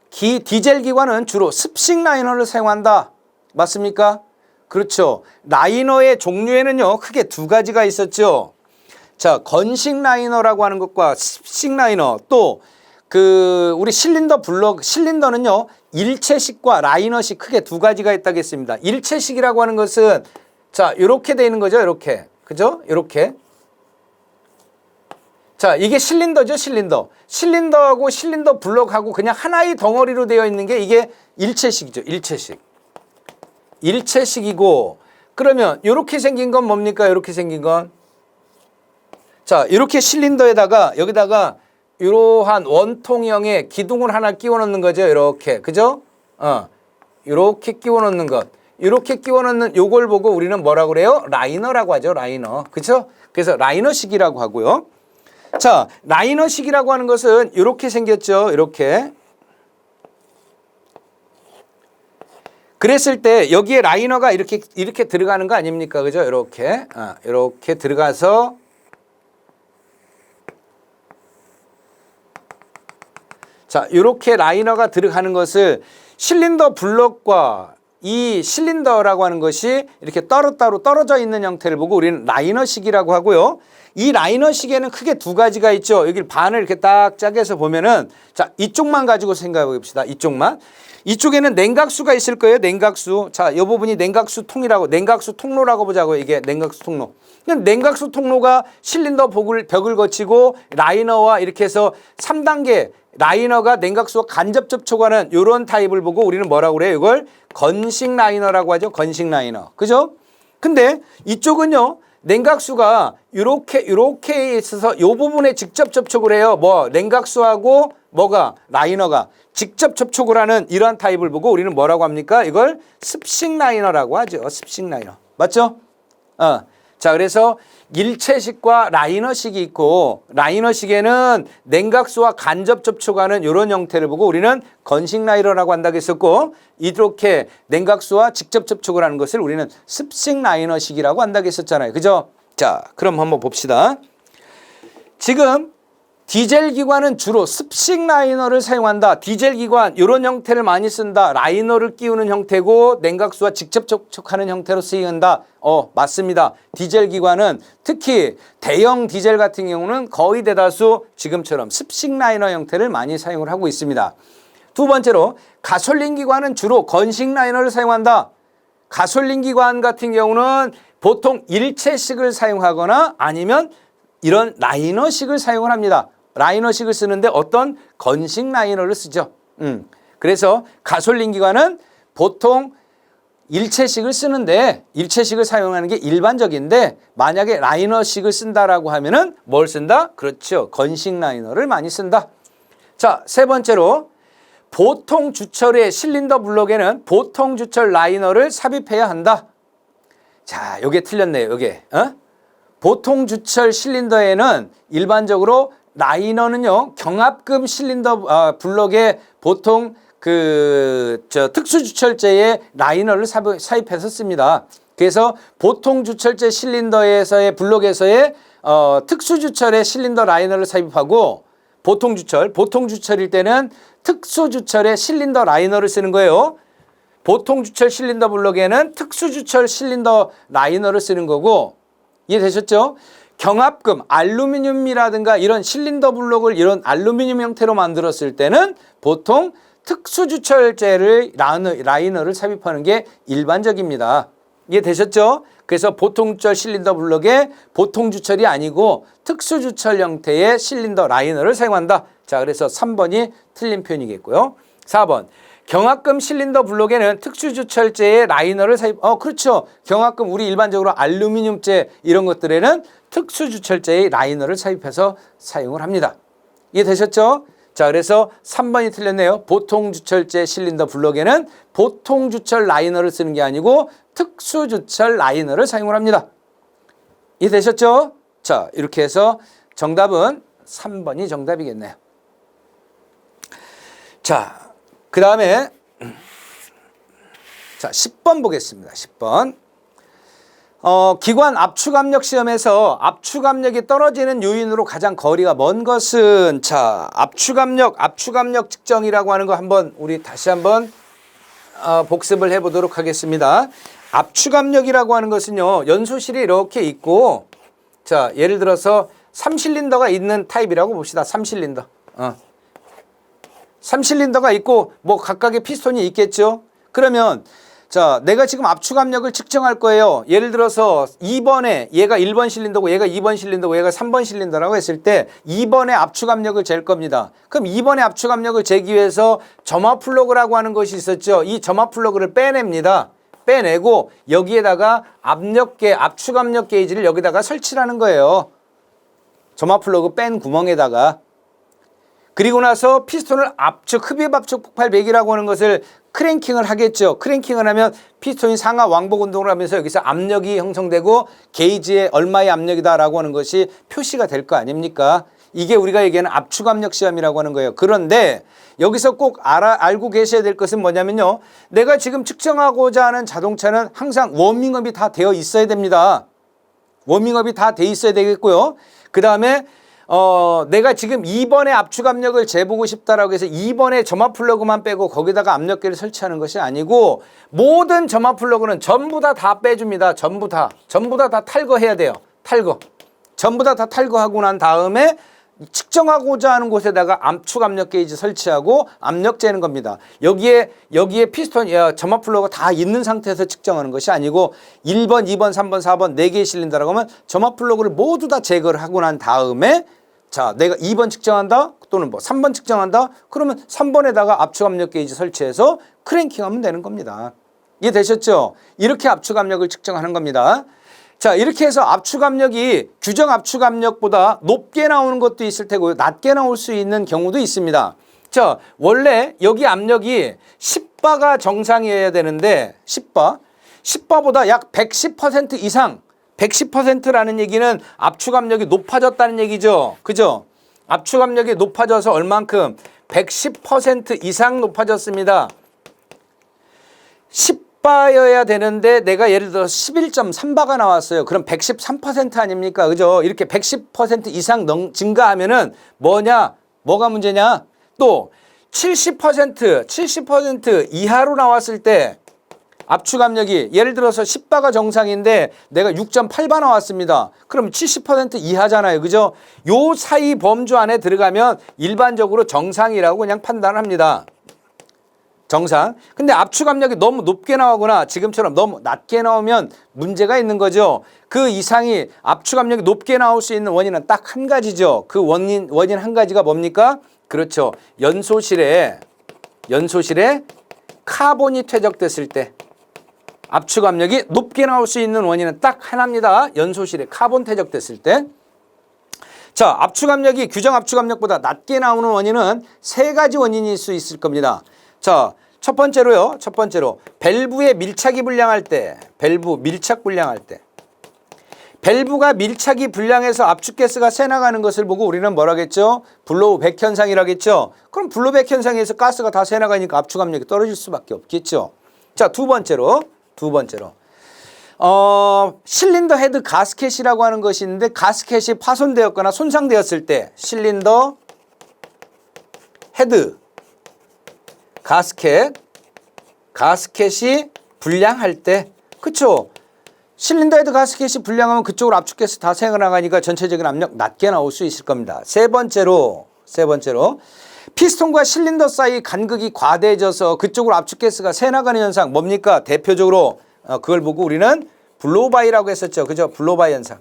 디젤 기관은 주로 습식 라이너를 사용한다. 맞습니까? 그렇죠. 라이너의 종류에는요, 크게 두 가지가 있었죠. 자, 건식 라이너라고 하는 것과 습식 라이너, 또 우리 실린더 블록, 실린더는요, 일체식과 라이너식 크게 두 가지가 있다겠습니다. 일체식이라고 하는 것은 자, 이렇게 돼 있는 거죠, 이렇게. 그죠? 이렇게. 자, 이게 실린더죠, 실린더. 실린더하고 실린더 블록하고 그냥 하나의 덩어리로 되어 있는 게 이게 일체식이죠, 일체식. 일체식이고, 그러면 이렇게 생긴 건 뭡니까? 이렇게 생긴 건. 자, 이렇게 실린더에다가 여기다가 이러한 원통형의 기둥을 하나 끼워 넣는 거죠. 이렇게. 그죠? 이렇게 끼워 넣는 것. 이렇게 끼워 넣는 요걸 보고 우리는 뭐라고 그래요? 라이너라고 하죠. 라이너. 그죠? 그래서 라이너식이라고 하고요. 자, 라이너식이라고 하는 것은 이렇게 생겼죠. 이렇게. 그랬을 때 여기에 라이너가 이렇게 들어가는 거 아닙니까? 그죠? 이렇게. 이렇게 들어가서 자, 이렇게 라이너가 들어가는 것을 실린더 블록과 이 실린더라고 하는 것이 이렇게 따로따로 떨어져 있는 형태를 보고 우리는 라이너식이라고 하고요. 이 라이너식에는 크게 두 가지가 있죠. 여기 반을 이렇게 딱 짜게서 보면은 자, 이쪽만 가지고 생각해 봅시다. 이쪽만. 이쪽에는 냉각수가 있을 거예요. 냉각수. 자, 이 부분이 냉각수 통이라고, 냉각수 통로라고 보자고요. 이게 냉각수 통로. 냉각수 통로가 실린더 벽을 거치고 라이너와 이렇게 해서 3단계 라이너가 냉각수와 간접 접촉하는 이런 타입을 보고 우리는 뭐라고 그래요? 이걸 건식 라이너라고 하죠. 건식 라이너. 그죠? 근데 이쪽은요. 냉각수가 이렇게 있어서 이 부분에 직접 접촉을 해요. 냉각수하고 뭐가 라이너가 직접 접촉을 하는 이러한 타입을 보고 우리는 뭐라고 합니까? 이걸 습식 라이너라고 하죠. 습식 라이너. 맞죠? 자, 그래서 일체식과 라이너식이 있고 라이너식에는 냉각수와 간접 접촉하는 이런 형태를 보고 우리는 건식 라이너라고 한다고 했었고 이렇게 냉각수와 직접 접촉을 하는 것을 우리는 습식 라이너식이라고 한다고 했었잖아요. 그죠? 자, 그럼 한번 봅시다. 지금 디젤 기관은 주로 습식 라이너를 사용한다. 디젤 기관 이런 형태를 많이 쓴다. 라이너를 끼우는 형태고 냉각수와 직접 접촉하는 형태로 쓰인다. 맞습니다. 디젤 기관은 특히 대형 디젤 같은 경우는 거의 대다수 지금처럼 습식 라이너 형태를 많이 사용을 하고 있습니다. 두 번째로 가솔린 기관은 주로 건식 라이너를 사용한다. 가솔린 기관 같은 경우는 보통 일체식을 사용하거나 아니면 이런 라이너식을 사용을 합니다. 라이너식을 쓰는데 어떤 건식 라이너를 쓰죠. 그래서 가솔린 기관은 보통 일체식을 쓰는데 일체식을 사용하는 게 일반적인데 만약에 라이너식을 쓴다라고 하면은 뭘 쓴다? 그렇죠. 건식 라이너를 많이 쓴다. 자, 세 번째로 보통 주철의 실린더 블록에는 보통 주철 라이너를 삽입해야 한다. 자, 요게 틀렸네요. 요게. 보통 주철 실린더에는 일반적으로 라이너는요, 경합금 실린더 블록에 보통 특수 주철제의 라이너를 삽입해서 씁니다. 그래서 보통 주철제 실린더에서의 블록에서의 특수 주철의 실린더 라이너를 삽입하고 보통 주철일 때는 특수 주철의 실린더 라이너를 쓰는 거예요. 보통 주철 실린더 블록에는 특수 주철 실린더 라이너를 쓰는 거고 이해되셨죠? 경합금, 알루미늄이라든가 이런 실린더 블록을 이런 알루미늄 형태로 만들었을 때는 보통 특수 주철제를 라이너를 삽입하는 게 일반적입니다. 이해되셨죠? 그래서 보통 주철 실린더 블록에 보통 주철이 아니고 특수 주철 형태의 실린더 라이너를 사용한다. 자, 그래서 3번이 틀린 표현이겠고요. 4번. 경합금 실린더 블록에는 특수주철제의 라이너를 그렇죠. 경합금 우리 일반적으로 알루미늄제 이런 것들에는 특수주철제의 라이너를 삽입해서 사용을 합니다. 이해되셨죠? 자, 그래서 3번이 틀렸네요. 보통주철제 실린더 블록에는 보통주철 라이너를 쓰는 게 아니고 특수주철 라이너를 사용을 합니다. 이해되셨죠? 자, 이렇게 해서 정답은 3번이 정답이겠네요. 자, 그 다음에 자 10번 보겠습니다. 10번. 기관 압축압력 시험에서 압축압력이 떨어지는 요인으로 가장 거리가 먼 것은 자 압축압력 측정이라고 하는 거 우리 다시 한번 복습을 해보도록 하겠습니다. 압축압력이라고 하는 것은요 연소실이 이렇게 있고 자 예를 들어서 3실린더가 있는 타입이라고 봅시다. 3실린더. 3실린더가 있고 뭐 각각의 피스톤이 있겠죠. 그러면 자 내가 지금 압축압력을 측정할 거예요. 예를 들어서 2번에 얘가 1번 실린더고 얘가 2번 실린더고 얘가 3번 실린더라고 했을 때 2번의 압축압력을 잴 겁니다. 그럼 2번의 압축압력을 재기 위해서 점화 플러그라고 하는 것이 있었죠. 이 점화 플러그를 빼냅니다. 빼내고 여기에다가 압축압력 게이지를 여기다가 설치하는 거예요. 점화 플러그 뺀 구멍에다가. 그리고 나서 피스톤을 흡입 압축 폭발 배기라고 하는 것을 크랭킹을 하겠죠. 크랭킹을 하면 피스톤이 상하 왕복 운동을 하면서 여기서 압력이 형성되고 게이지에 얼마의 압력이다라고 하는 것이 표시가 될 거 아닙니까? 이게 우리가 얘기하는 압축압력 시험이라고 하는 거예요. 그런데 여기서 꼭 알고 계셔야 될 것은 뭐냐면요. 내가 지금 측정하고자 하는 자동차는 항상 워밍업이 다 되어 있어야 됩니다. 워밍업이 다 돼 있어야 되겠고요. 그 다음에 내가 지금 2번의 압축압력을 재보고 싶다라고 해서 2번의 점화 플러그만 빼고 거기다가 압력계를 설치하는 것이 아니고 모든 점화 플러그는 전부 다 빼줍니다. 전부 다 탈거해야 돼요. 전부 다 탈거하고 난 다음에 측정하고자 하는 곳에다가 압축압력 게이지 설치하고 압력 재는 겁니다. 여기에 피스톤, 점화 플러그가 다 있는 상태에서 측정하는 것이 아니고 1번, 2번, 3번, 4번 4개의 실린더라고 하면 점화 플러그를 모두 다 제거를 하고 난 다음에 자, 내가 2번 측정한다 또는 뭐 3번 측정한다 그러면 3번에다가 압축압력 게이지 설치해서 크랭킹하면 되는 겁니다. 이해되셨죠? 이렇게 압축압력을 측정하는 겁니다. 자, 이렇게 해서 압축압력이 규정 압축압력보다 높게 나오는 것도 있을 테고 낮게 나올 수 있는 경우도 있습니다. 자, 원래 여기 압력이 10바가 정상이어야 되는데 10바보다 약 110% 이상 110%라는 얘기는 압축압력이 높아졌다는 얘기죠. 그죠? 압축압력이 높아져서 얼만큼? 110% 이상 높아졌습니다. 10바여야 되는데 내가 예를 들어 11.3바가 나왔어요. 그럼 113% 아닙니까? 그죠? 이렇게 110% 이상 증가하면은 뭐냐? 뭐가 문제냐? 또 70% 이하로 나왔을 때 압축 압력이 예를 들어서 10바가 정상인데 내가 6.8바 나왔습니다. 그럼 70% 이하잖아요. 그죠? 요 사이 범주 안에 들어가면 일반적으로 정상이라고 그냥 판단합니다. 정상. 근데 압축 압력이 너무 높게 나오거나 지금처럼 너무 낮게 나오면 문제가 있는 거죠. 그 이상이 압축 압력이 높게 나올 수 있는 원인은 딱 한 가지죠. 그 원인 한 가지가 뭡니까? 그렇죠. 연소실에 카본이 퇴적됐을 때 압축 압력이 높게 나올 수 있는 원인은 딱 하나입니다. 연소실에 카본 퇴적됐을 때. 자, 압축 압력이 규정 압축 압력보다 낮게 나오는 원인은 세 가지 원인일 수 있을 겁니다. 자, 첫 번째로 밸브에 밀착이 불량할 때, 밸브 밀착 불량할 때, 밸브가 밀착이 불량해서 압축가스가 새나가는 것을 보고 우리는 뭐라겠죠? 블로우백 현상이라겠죠? 그럼 블로우백 현상에서 가스가 다 새나가니까 압축 압력이 떨어질 수밖에 없겠죠. 자, 두 번째로 실린더 헤드 가스켓이라고 하는 것이 있는데 가스켓이 파손되었거나 손상되었을 때 실린더 헤드 가스켓이 불량할 때, 그쵸? 실린더 헤드 가스켓이 불량하면 그쪽으로 압축가스 다 새어나가니까 전체적인 압력 낮게 나올 수 있을 겁니다. 세 번째로 피스톤과 실린더 사이 간극이 과대해져서 그쪽으로 압축가스가 새나가는 현상 뭡니까? 대표적으로 그걸 보고 우리는 블로우바이라고 했었죠. 그죠? 블로우바이 현상.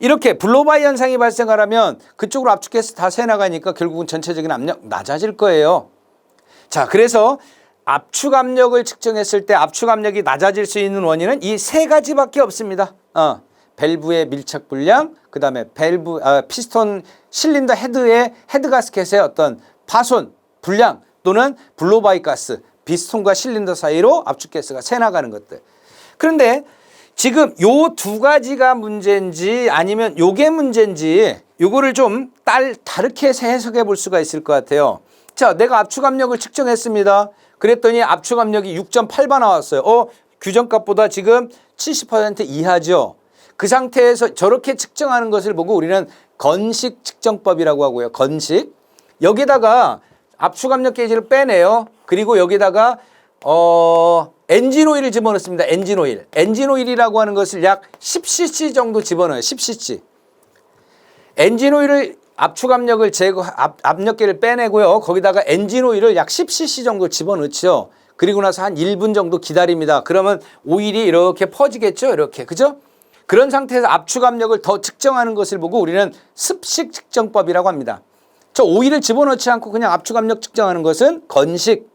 이렇게 블로우바이 현상이 발생하려면 그쪽으로 압축가스 다 새나가니까 결국은 전체적인 압력 낮아질 거예요. 자, 그래서 압축 압력을 측정했을 때 압축 압력이 낮아질 수 있는 원인은 이 세 가지밖에 없습니다. 밸브의 밀착 불량, 그 다음에 피스톤 실린더 헤드의 헤드 가스켓의 어떤 파손, 불량 또는 블로바이 가스, 피스톤과 실린더 사이로 압축가스가 새나가는 것들. 그런데 지금 요 두 가지가 문제인지 아니면 요게 문제인지 요거를 좀 다르게 해석해 볼 수가 있을 것 같아요. 자, 내가 압축 압력을 측정했습니다. 그랬더니 압축 압력이 6.8바 나왔어요. 규정값보다 지금 70% 이하죠. 그 상태에서 저렇게 측정하는 것을 보고 우리는 건식 측정법이라고 하고요. 건식. 여기다가 압축 압력 게이지를 빼내요. 그리고 여기다가 엔진 오일을 집어넣습니다. 엔진 오일. 엔진 오일이라고 하는 것을 약 10cc 정도 집어넣어요. 10cc. 엔진 오일을 압축 압력을 압력계를 빼내고요. 거기다가 엔진 오일을 약 10cc 정도 집어넣죠. 그리고 나서 한 1분 정도 기다립니다. 그러면 오일이 이렇게 퍼지겠죠. 이렇게. 그죠? 그런 상태에서 압축 압력을 더 측정하는 것을 보고 우리는 습식 측정법이라고 합니다. 저 오일을 집어넣지 않고 그냥 압축 압력 측정하는 것은 건식.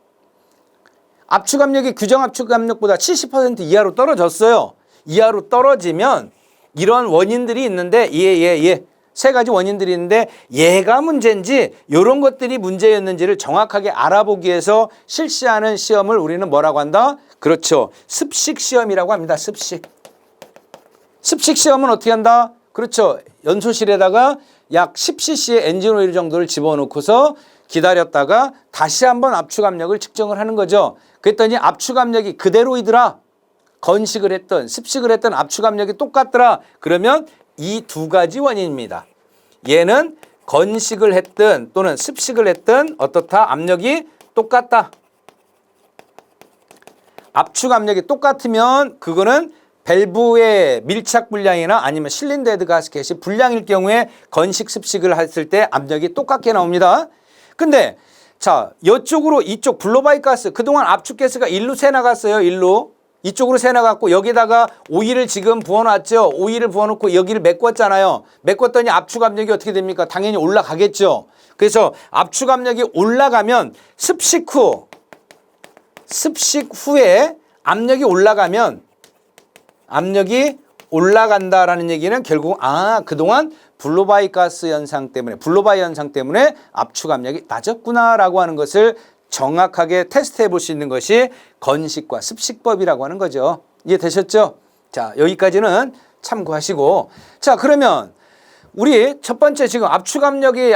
압축 압력이 규정 압축 압력보다 70% 이하로 떨어졌어요. 이하로 떨어지면 이런 원인들이 있는데 세 가지 원인들이 있는데 얘가 문제인지 이런 것들이 문제였는지를 정확하게 알아보기 위해서 실시하는 시험을 우리는 뭐라고 한다? 그렇죠. 습식 시험이라고 합니다. 습식 시험은 어떻게 한다? 그렇죠. 연소실에다가 약 10cc의 엔진 오일 정도를 집어넣고서 기다렸다가 다시 한번 압축 압력을 측정을 하는 거죠. 그랬더니 압축 압력이 그대로이더라. 건식을 했던 습식을 했던 압축 압력이 똑같더라. 그러면 이 두 가지 원인입니다. 얘는 건식을 했든 또는 습식을 했든 어떻다? 압력이 똑같다. 압축 압력이 똑같으면 그거는 밸브의 밀착 불량이나 아니면 실린더 헤드 가스켓이 불량일 경우에 건식 습식을 했을 때 압력이 똑같게 나옵니다. 근데 자, 이쪽 블로바이 가스 그동안 압축가스가 일로 새 나갔어요. 이쪽으로 새 나갔고 여기다가 오일을 지금 부어놨죠. 오일을 부어놓고 여기를 메꿨잖아요. 메꿨더니 압축 압력이 어떻게 됩니까? 당연히 올라가겠죠. 그래서 압축 압력이 올라가면 습식 후에 압력이 올라간다라는 얘기는 결국 그동안 블로바이 현상 때문에 압축 압력이 낮았구나라고 하는 것을 정확하게 테스트해 볼 수 있는 것이 건식과 습식법이라고 하는 거죠. 이해되셨죠? 자, 여기까지는 참고하시고. 자, 그러면 우리 첫 번째 지금 압축압력이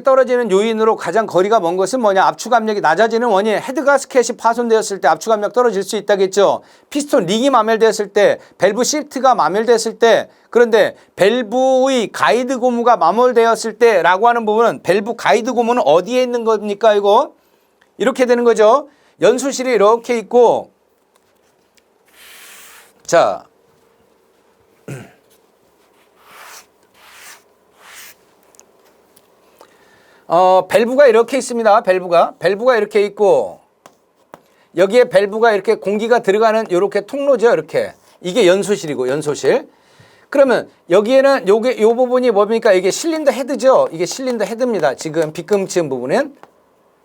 떨어지는 요인으로 가장 거리가 먼 것은 뭐냐? 압축압력이 낮아지는 원인. 헤드가스켓이 파손되었을 때 압축압력 떨어질 수 있다겠죠. 피스톤 링이 마멸되었을 때, 밸브 시프트가 마멸되었을 때, 그런데 밸브의 가이드 고무가 마몰되었을 때라고 하는 부분은 밸브 가이드 고무는 어디에 있는 겁니까? 이거 이렇게 되는 거죠. 연소실이 이렇게 있고, 자. 밸브가 이렇게 있습니다. 밸브가 이렇게 있고, 여기에 밸브가 이렇게 공기가 들어가는 이렇게 통로죠. 이렇게. 이게 연소실이고, 연소실. 그러면 여기에는 요 부분이 뭡니까? 이게 실린더 헤드죠. 이게 실린더 헤드입니다. 지금 빗금치은 부분은.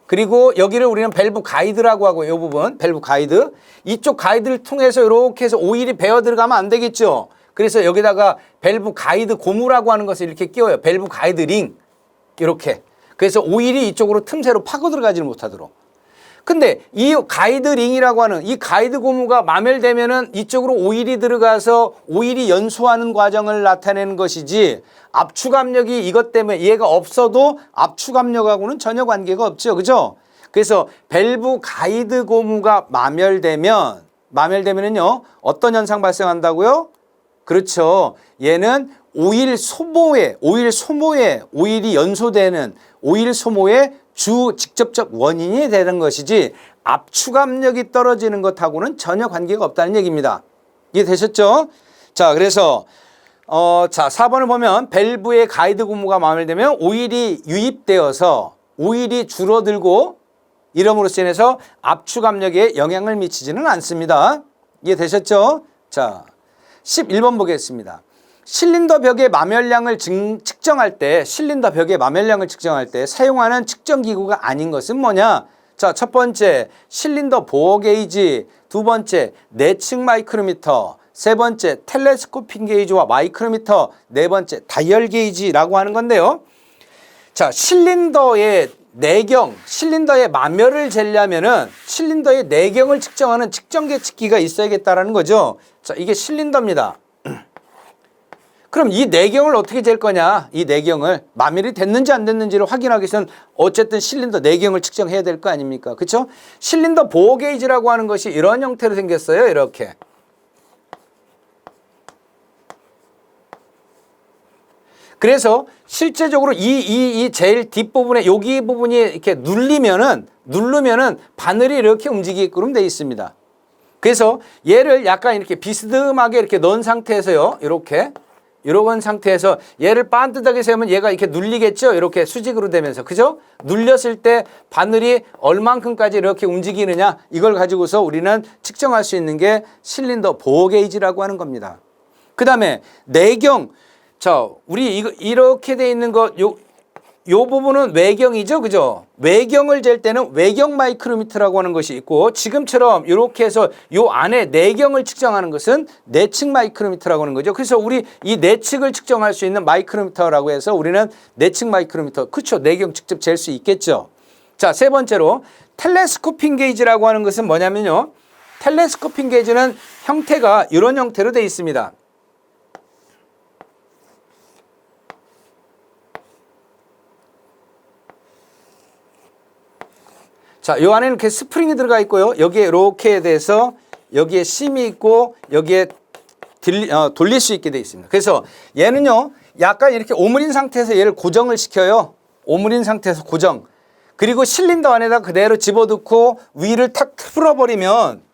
그리고 여기를 우리는 밸브 가이드라고 하고, 요 부분, 밸브 가이드. 이쪽 가이드를 통해서 이렇게 해서 오일이 배어 들어가면 안 되겠죠. 그래서 여기다가 밸브 가이드 고무라고 하는 것을 이렇게 끼워요. 밸브 가이드 링. 이렇게. 그래서 오일이 이쪽으로 틈새로 파고 들어가지를 못하도록. 근데 이 가이드 링이라고 하는 이 가이드 고무가 마멸되면은 이쪽으로 오일이 들어가서 오일이 연소하는 과정을 나타내는 것이지, 압축압력이 이것 때문에 얘가 없어도 압축압력하고는 전혀 관계가 없죠. 그죠? 그래서 밸브 가이드 고무가 마멸되면은요, 어떤 현상 발생한다고요? 그렇죠. 얘는 오일이 연소되는 오일 소모의 주 직접적 원인이 되는 것이지, 압축압력이 떨어지는 것하고는 전혀 관계가 없다는 얘기입니다. 이해되셨죠? 자, 그래서 자, 4번을 보면 밸브의 가이드 고무가 마멸되면 오일이 유입되어서 오일이 줄어들고 이름으로써 인해서 압축압력에 영향을 미치지는 않습니다. 이해되셨죠? 자, 11번 보겠습니다. 실린더 벽의 마멸량을 측정할 때 사용하는 측정 기구가 아닌 것은 뭐냐? 자, 첫 번째 실린더 보어 게이지, 두 번째 내측 마이크로미터, 세 번째 텔레스코핑 게이지와 마이크로미터, 네 번째 다이얼 게이지라고 하는 건데요. 자, 실린더의 마멸을 재려면은 실린더의 내경을 측정하는 측정 계측기가 있어야겠다라는 거죠. 자, 이게 실린더입니다. 그럼 이 내경을 어떻게 잴 거냐? 이 내경을 마멸이 됐는지 안 됐는지를 확인하기 위해서는 어쨌든 실린더 내경을 측정해야 될 거 아닙니까? 그렇죠? 실린더 보어 게이지라고 하는 것이 이런 형태로 생겼어요. 이렇게. 그래서 실제적으로 이 제일 뒷부분에 여기 부분이 이렇게 누르면은 바늘이 이렇게 움직이게끔 되어 있습니다. 그래서 얘를 약간 이렇게 비스듬하게 이렇게 넣은 상태에서요. 이런 상태에서 얘를 반듯하게 세우면 얘가 이렇게 눌리겠죠? 이렇게 수직으로 되면서. 그죠? 눌렸을 때 바늘이 얼만큼까지 이렇게 움직이느냐, 이걸 가지고서 우리는 측정할 수 있는 게 실린더 보어 게이지라고 하는 겁니다. 그 다음에 내경. 자, 우리 이렇게 돼 있는 것, 요 부분은 외경이죠. 그죠? 외경을 잴 때는 외경 마이크로미터라고 하는 것이 있고, 지금처럼 이렇게 해서 요 안에 내경을 측정하는 것은 내측 마이크로미터라고 하는 거죠. 그래서 우리 이 내측을 측정할 수 있는 마이크로미터라고 해서 우리는 내측 마이크로미터. 그렇죠. 내경 직접 잴 수 있겠죠. 자, 세 번째로 텔레스코핑 게이지라고 하는 것은 뭐냐면요. 텔레스코핑 게이지는 형태가 이런 형태로 되어 있습니다. 자, 요 안에는 이렇게 스프링이 들어가 있고요. 여기에 이렇게 돼서 여기에 심이 있고 여기에 돌릴 수 있게 되어 있습니다. 그래서 얘는요, 약간 이렇게 오므린 상태에서 얘를 고정을 시켜요. 오므린 상태에서 고정. 그리고 실린더 안에다 그대로 집어넣고 위를 탁 풀어버리면,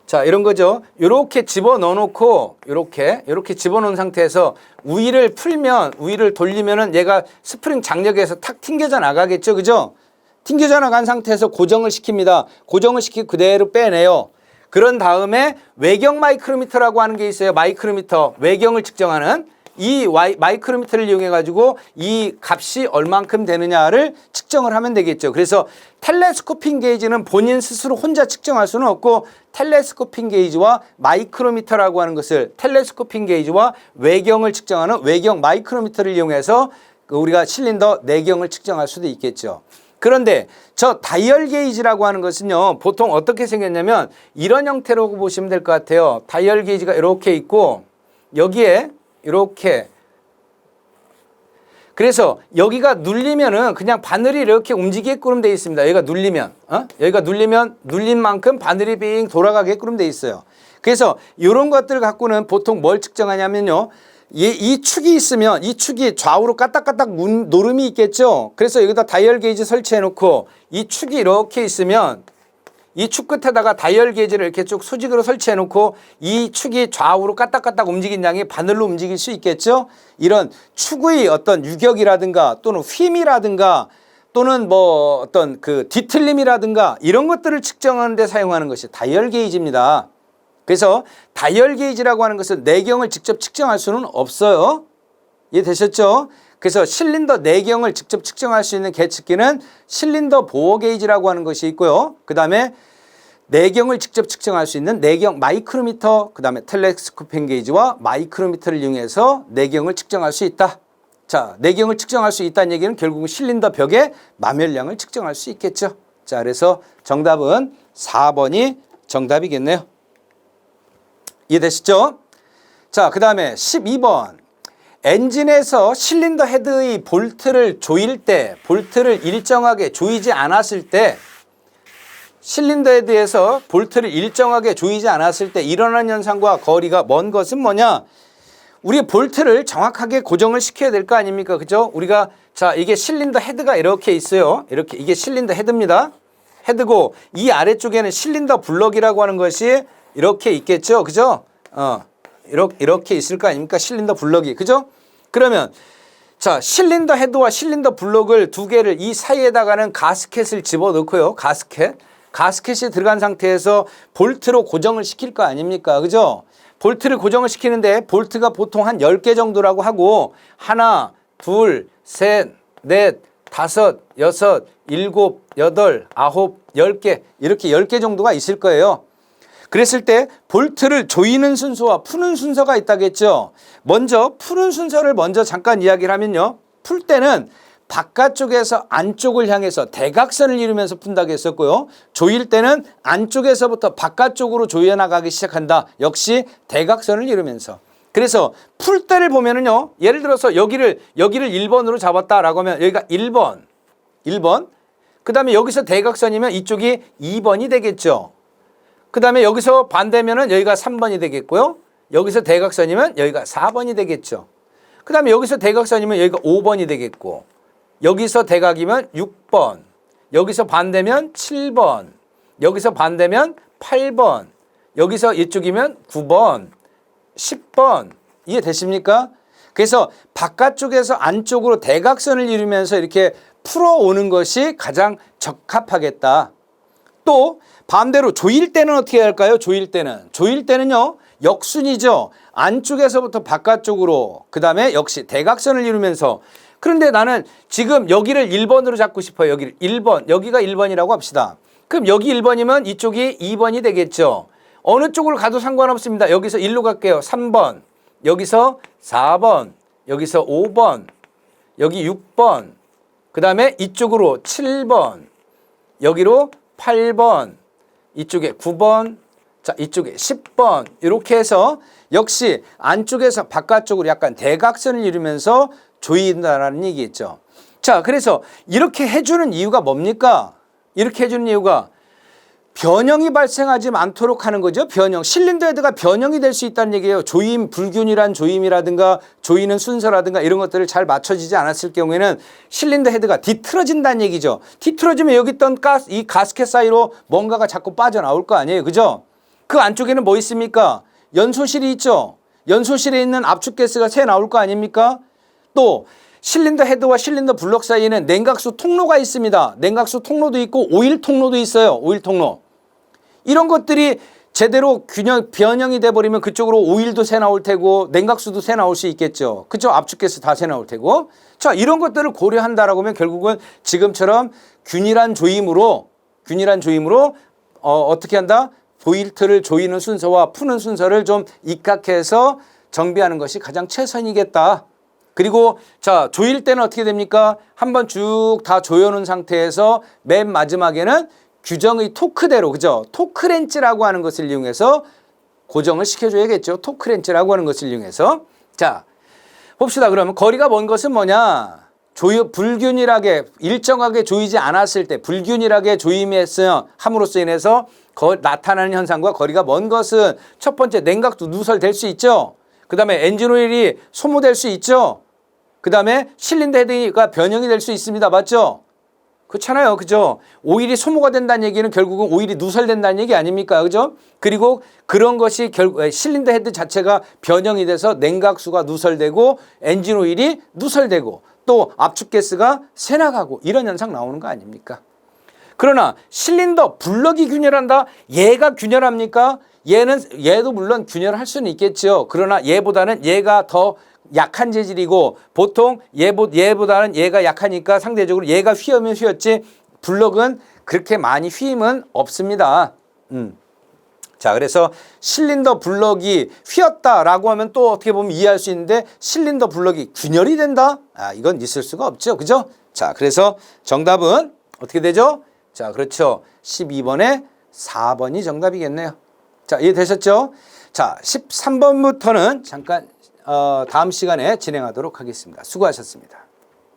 자, 이런 거죠. 이렇게 집어넣어놓고 이렇게 집어넣은 상태에서 위를 풀면, 위를 돌리면은 얘가 스프링 장력에서 탁 튕겨져 나가겠죠. 그죠? 튕겨져 나간 상태에서 고정을 시킵니다. 고정을 시키고 그대로 빼내요. 그런 다음에 외경 마이크로미터라고 하는 게 있어요. 마이크로미터, 외경을 측정하는 이 마이크로미터를 이용해 가지고 이 값이 얼만큼 되느냐를 측정을 하면 되겠죠. 그래서 텔레스코핑 게이지는 본인 스스로 혼자 측정할 수는 없고, 텔레스코핑 게이지와 마이크로미터라고 하는 것을, 텔레스코핑 게이지와 외경을 측정하는 외경 마이크로미터를 이용해서 우리가 실린더 내경을 측정할 수도 있겠죠. 그런데 저 다이얼 게이지라고 하는 것은요, 보통 어떻게 생겼냐면 이런 형태로 보시면 될 것 같아요. 다이얼 게이지가 이렇게 있고, 여기에 이렇게 그래서 여기가 눌리면은 그냥 바늘이 이렇게 움직이게끔 돼 있습니다. 여기가 눌리면 여기가 눌리면 눌린 만큼 바늘이 빙 돌아가게끔 돼 있어요. 그래서 이런 것들을 갖고는 보통 뭘 측정하냐면요. 이 축이 있으면 이 축이 좌우로 까딱까딱 노름이 있겠죠. 그래서 여기다 다이얼 게이지 설치해 놓고 이 축이 이렇게 있으면 이 축 끝에다가 다이얼 게이지를 이렇게 쭉 수직으로 설치해 놓고 이 축이 좌우로 까딱까딱 움직인 양이 바늘로 움직일 수 있겠죠. 이런 축의 어떤 유격이라든가 또는 휨이라든가 또는 뭐 어떤 그 뒤틀림이라든가 이런 것들을 측정하는 데 사용하는 것이 다이얼 게이지입니다. 그래서 다이얼 게이지라고 하는 것은 내경을 직접 측정할 수는 없어요. 이해되셨죠? 그래서 실린더 내경을 직접 측정할 수 있는 계측기는 실린더 보어 게이지라고 하는 것이 있고요. 그 다음에 내경을 직접 측정할 수 있는 내경 마이크로미터, 그 다음에 텔레스코핑 게이지와 마이크로미터를 이용해서 내경을 측정할 수 있다. 자, 내경을 측정할 수 있다는 얘기는 결국은 실린더 벽의 마멸량을 측정할 수 있겠죠. 자, 그래서 정답은 4번이 정답이겠네요. 이해되시죠? 자, 그 다음에 12번. 엔진에서 실린더 헤드의 볼트를 조일 때, 볼트를 일정하게 조이지 않았을 때, 실린더 헤드에서 볼트를 일정하게 조이지 않았을 때 일어나는 현상과 거리가 먼 것은 뭐냐? 우리 볼트를 정확하게 고정을 시켜야 될 거 아닙니까? 그죠? 우리가, 자, 이게 실린더 헤드가 이렇게 있어요. 이렇게, 이게 실린더 헤드입니다. 헤드고, 이 아래쪽에는 실린더 블럭이라고 하는 것이 이렇게 있겠죠. 그죠? 이렇게 있을 거 아닙니까? 실린더 블럭이. 그죠? 그러면 자, 실린더 헤드와 실린더 블럭을 두 개를 이 사이에다가는 가스켓을 집어넣고요. 가스켓이 들어간 상태에서 볼트로 고정을 시킬 거 아닙니까? 그죠? 볼트를 고정을 시키는데 볼트가 보통 한 10개 정도라고 하고 하나, 둘, 셋, 넷, 다섯, 여섯, 일곱, 여덟, 아홉, 10개 이렇게 10개 정도가 있을 거예요. 그랬을 때 볼트를 조이는 순서와 푸는 순서가 있다겠죠. 먼저 푸는 순서를 먼저 잠깐 이야기를 하면요. 풀 때는 바깥쪽에서 안쪽을 향해서 대각선을 이루면서 푼다고 했었고요. 조일 때는 안쪽에서부터 바깥쪽으로 조여나가기 시작한다. 역시 대각선을 이루면서. 그래서 풀 때를 보면은요. 예를 들어서 여기를 1번으로 잡았다라고 하면 여기가 1번. 그 다음에 여기서 대각선이면 이쪽이 2번이 되겠죠. 그 다음에 여기서 반대면은 여기가 3번이 되겠고요. 여기서 대각선이면 여기가 4번이 되겠죠. 그 다음에 여기서 대각선이면 여기가 5번이 되겠고, 여기서 대각이면 6번, 여기서 반대면 7번, 여기서 반대면 8번, 여기서 이쪽이면 9번, 10번. 이해되십니까? 그래서 바깥쪽에서 안쪽으로 대각선을 이루면서 이렇게 풀어오는 것이 가장 적합하겠다. 또 반대로 조일 때는 어떻게 할까요? 조일 때는요. 역순이죠. 안쪽에서부터 바깥쪽으로 그 다음에 역시 대각선을 이루면서 그런데 나는 지금 여기를 1번으로 잡고 싶어요. 여기를 1번. 여기가 1번이라고 합시다. 그럼 여기 1번이면 이쪽이 2번이 되겠죠. 어느 쪽으로 가도 상관없습니다. 여기서 1로 갈게요. 3번. 여기서 4번. 여기서 5번. 여기 6번. 그 다음에 이쪽으로 7번. 여기로 8번. 이쪽에 9번, 자 이쪽에 10번 이렇게 해서 역시 안쪽에서 바깥쪽으로 약간 대각선을 이루면서 조인다라는 얘기겠죠. 자, 그래서 이렇게 해주는 이유가 뭡니까? 이렇게 해주는 이유가 변형이 발생하지 않도록 하는 거죠. 변형. 실린더 헤드가 변형이 될 수 있다는 얘기예요. 조임, 불균일한 조임이라든가 조이는 순서라든가 이런 것들을 잘 맞춰지지 않았을 경우에는 실린더 헤드가 뒤틀어진다는 얘기죠. 뒤틀어지면 여기 있던 이 가스켓 사이로 뭔가가 자꾸 빠져나올 거 아니에요. 그죠? 그 안쪽에는 뭐 있습니까? 연소실이 있죠. 연소실에 있는 압축가스가 새 나올 거 아닙니까? 또 실린더 헤드와 실린더 블럭 사이에는 냉각수 통로가 있습니다. 냉각수 통로도 있고 오일 통로도 있어요. 오일 통로. 이런 것들이 제대로 변형이 돼버리면 그쪽으로 오일도 새 나올 테고 냉각수도 새 나올 수 있겠죠. 그쵸? 압축가스 다 새 나올 테고. 자, 이런 것들을 고려한다라고 하면 결국은 지금처럼 균일한 조임으로 어떻게 한다? 볼트를 조이는 순서와 푸는 순서를 좀 입각해서 정비하는 것이 가장 최선이겠다. 그리고 자, 조일 때는 어떻게 됩니까? 한번 쭉 다 조여놓은 상태에서 맨 마지막에는 규정의 토크대로, 그죠? 토크렌치라고 하는 것을 이용해서 고정을 시켜줘야겠죠. 토크렌치라고 하는 것을 이용해서. 자, 봅시다. 그러면 거리가 먼 것은 뭐냐? 불균일하게 일정하게 조이지 않았을 때 불균일하게 함으로써 인해서 나타나는 현상과 거리가 먼 것은 첫 번째 냉각도 누설될 수 있죠. 그 다음에 엔진오일이 소모될 수 있죠. 그 다음에 실린더 헤드가 변형이 될 수 있습니다. 맞죠? 그렇잖아요. 그죠? 오일이 소모가 된다는 얘기는 결국은 오일이 누설된다는 얘기 아닙니까? 그죠? 그리고 그런 것이 실린더 헤드 자체가 변형이 돼서 냉각수가 누설되고 엔진 오일이 누설되고 또 압축가스가 새나가고 이런 현상 나오는 거 아닙니까? 그러나 실린더 블럭이 균열한다? 얘가 균열합니까? 얘도 물론 균열할 수는 있겠죠. 그러나 얘보다는 얘가 더 약한 재질이고 보통 얘보다는 얘가 약하니까 상대적으로 얘가 휘으면 휘었지 블럭은 그렇게 많이 휘임은 없습니다. 자, 그래서 실린더 블럭이 휘었다라고 하면 또 어떻게 보면 이해할 수 있는데 실린더 블럭이 균열이 된다? 이건 있을 수가 없죠. 그죠? 자, 그래서 정답은 어떻게 되죠? 자, 그렇죠. 12번에 4번이 정답이겠네요. 자, 이해되셨죠? 자, 13번부터는 잠깐 다음 시간에 진행하도록 하겠습니다. 수고하셨습니다.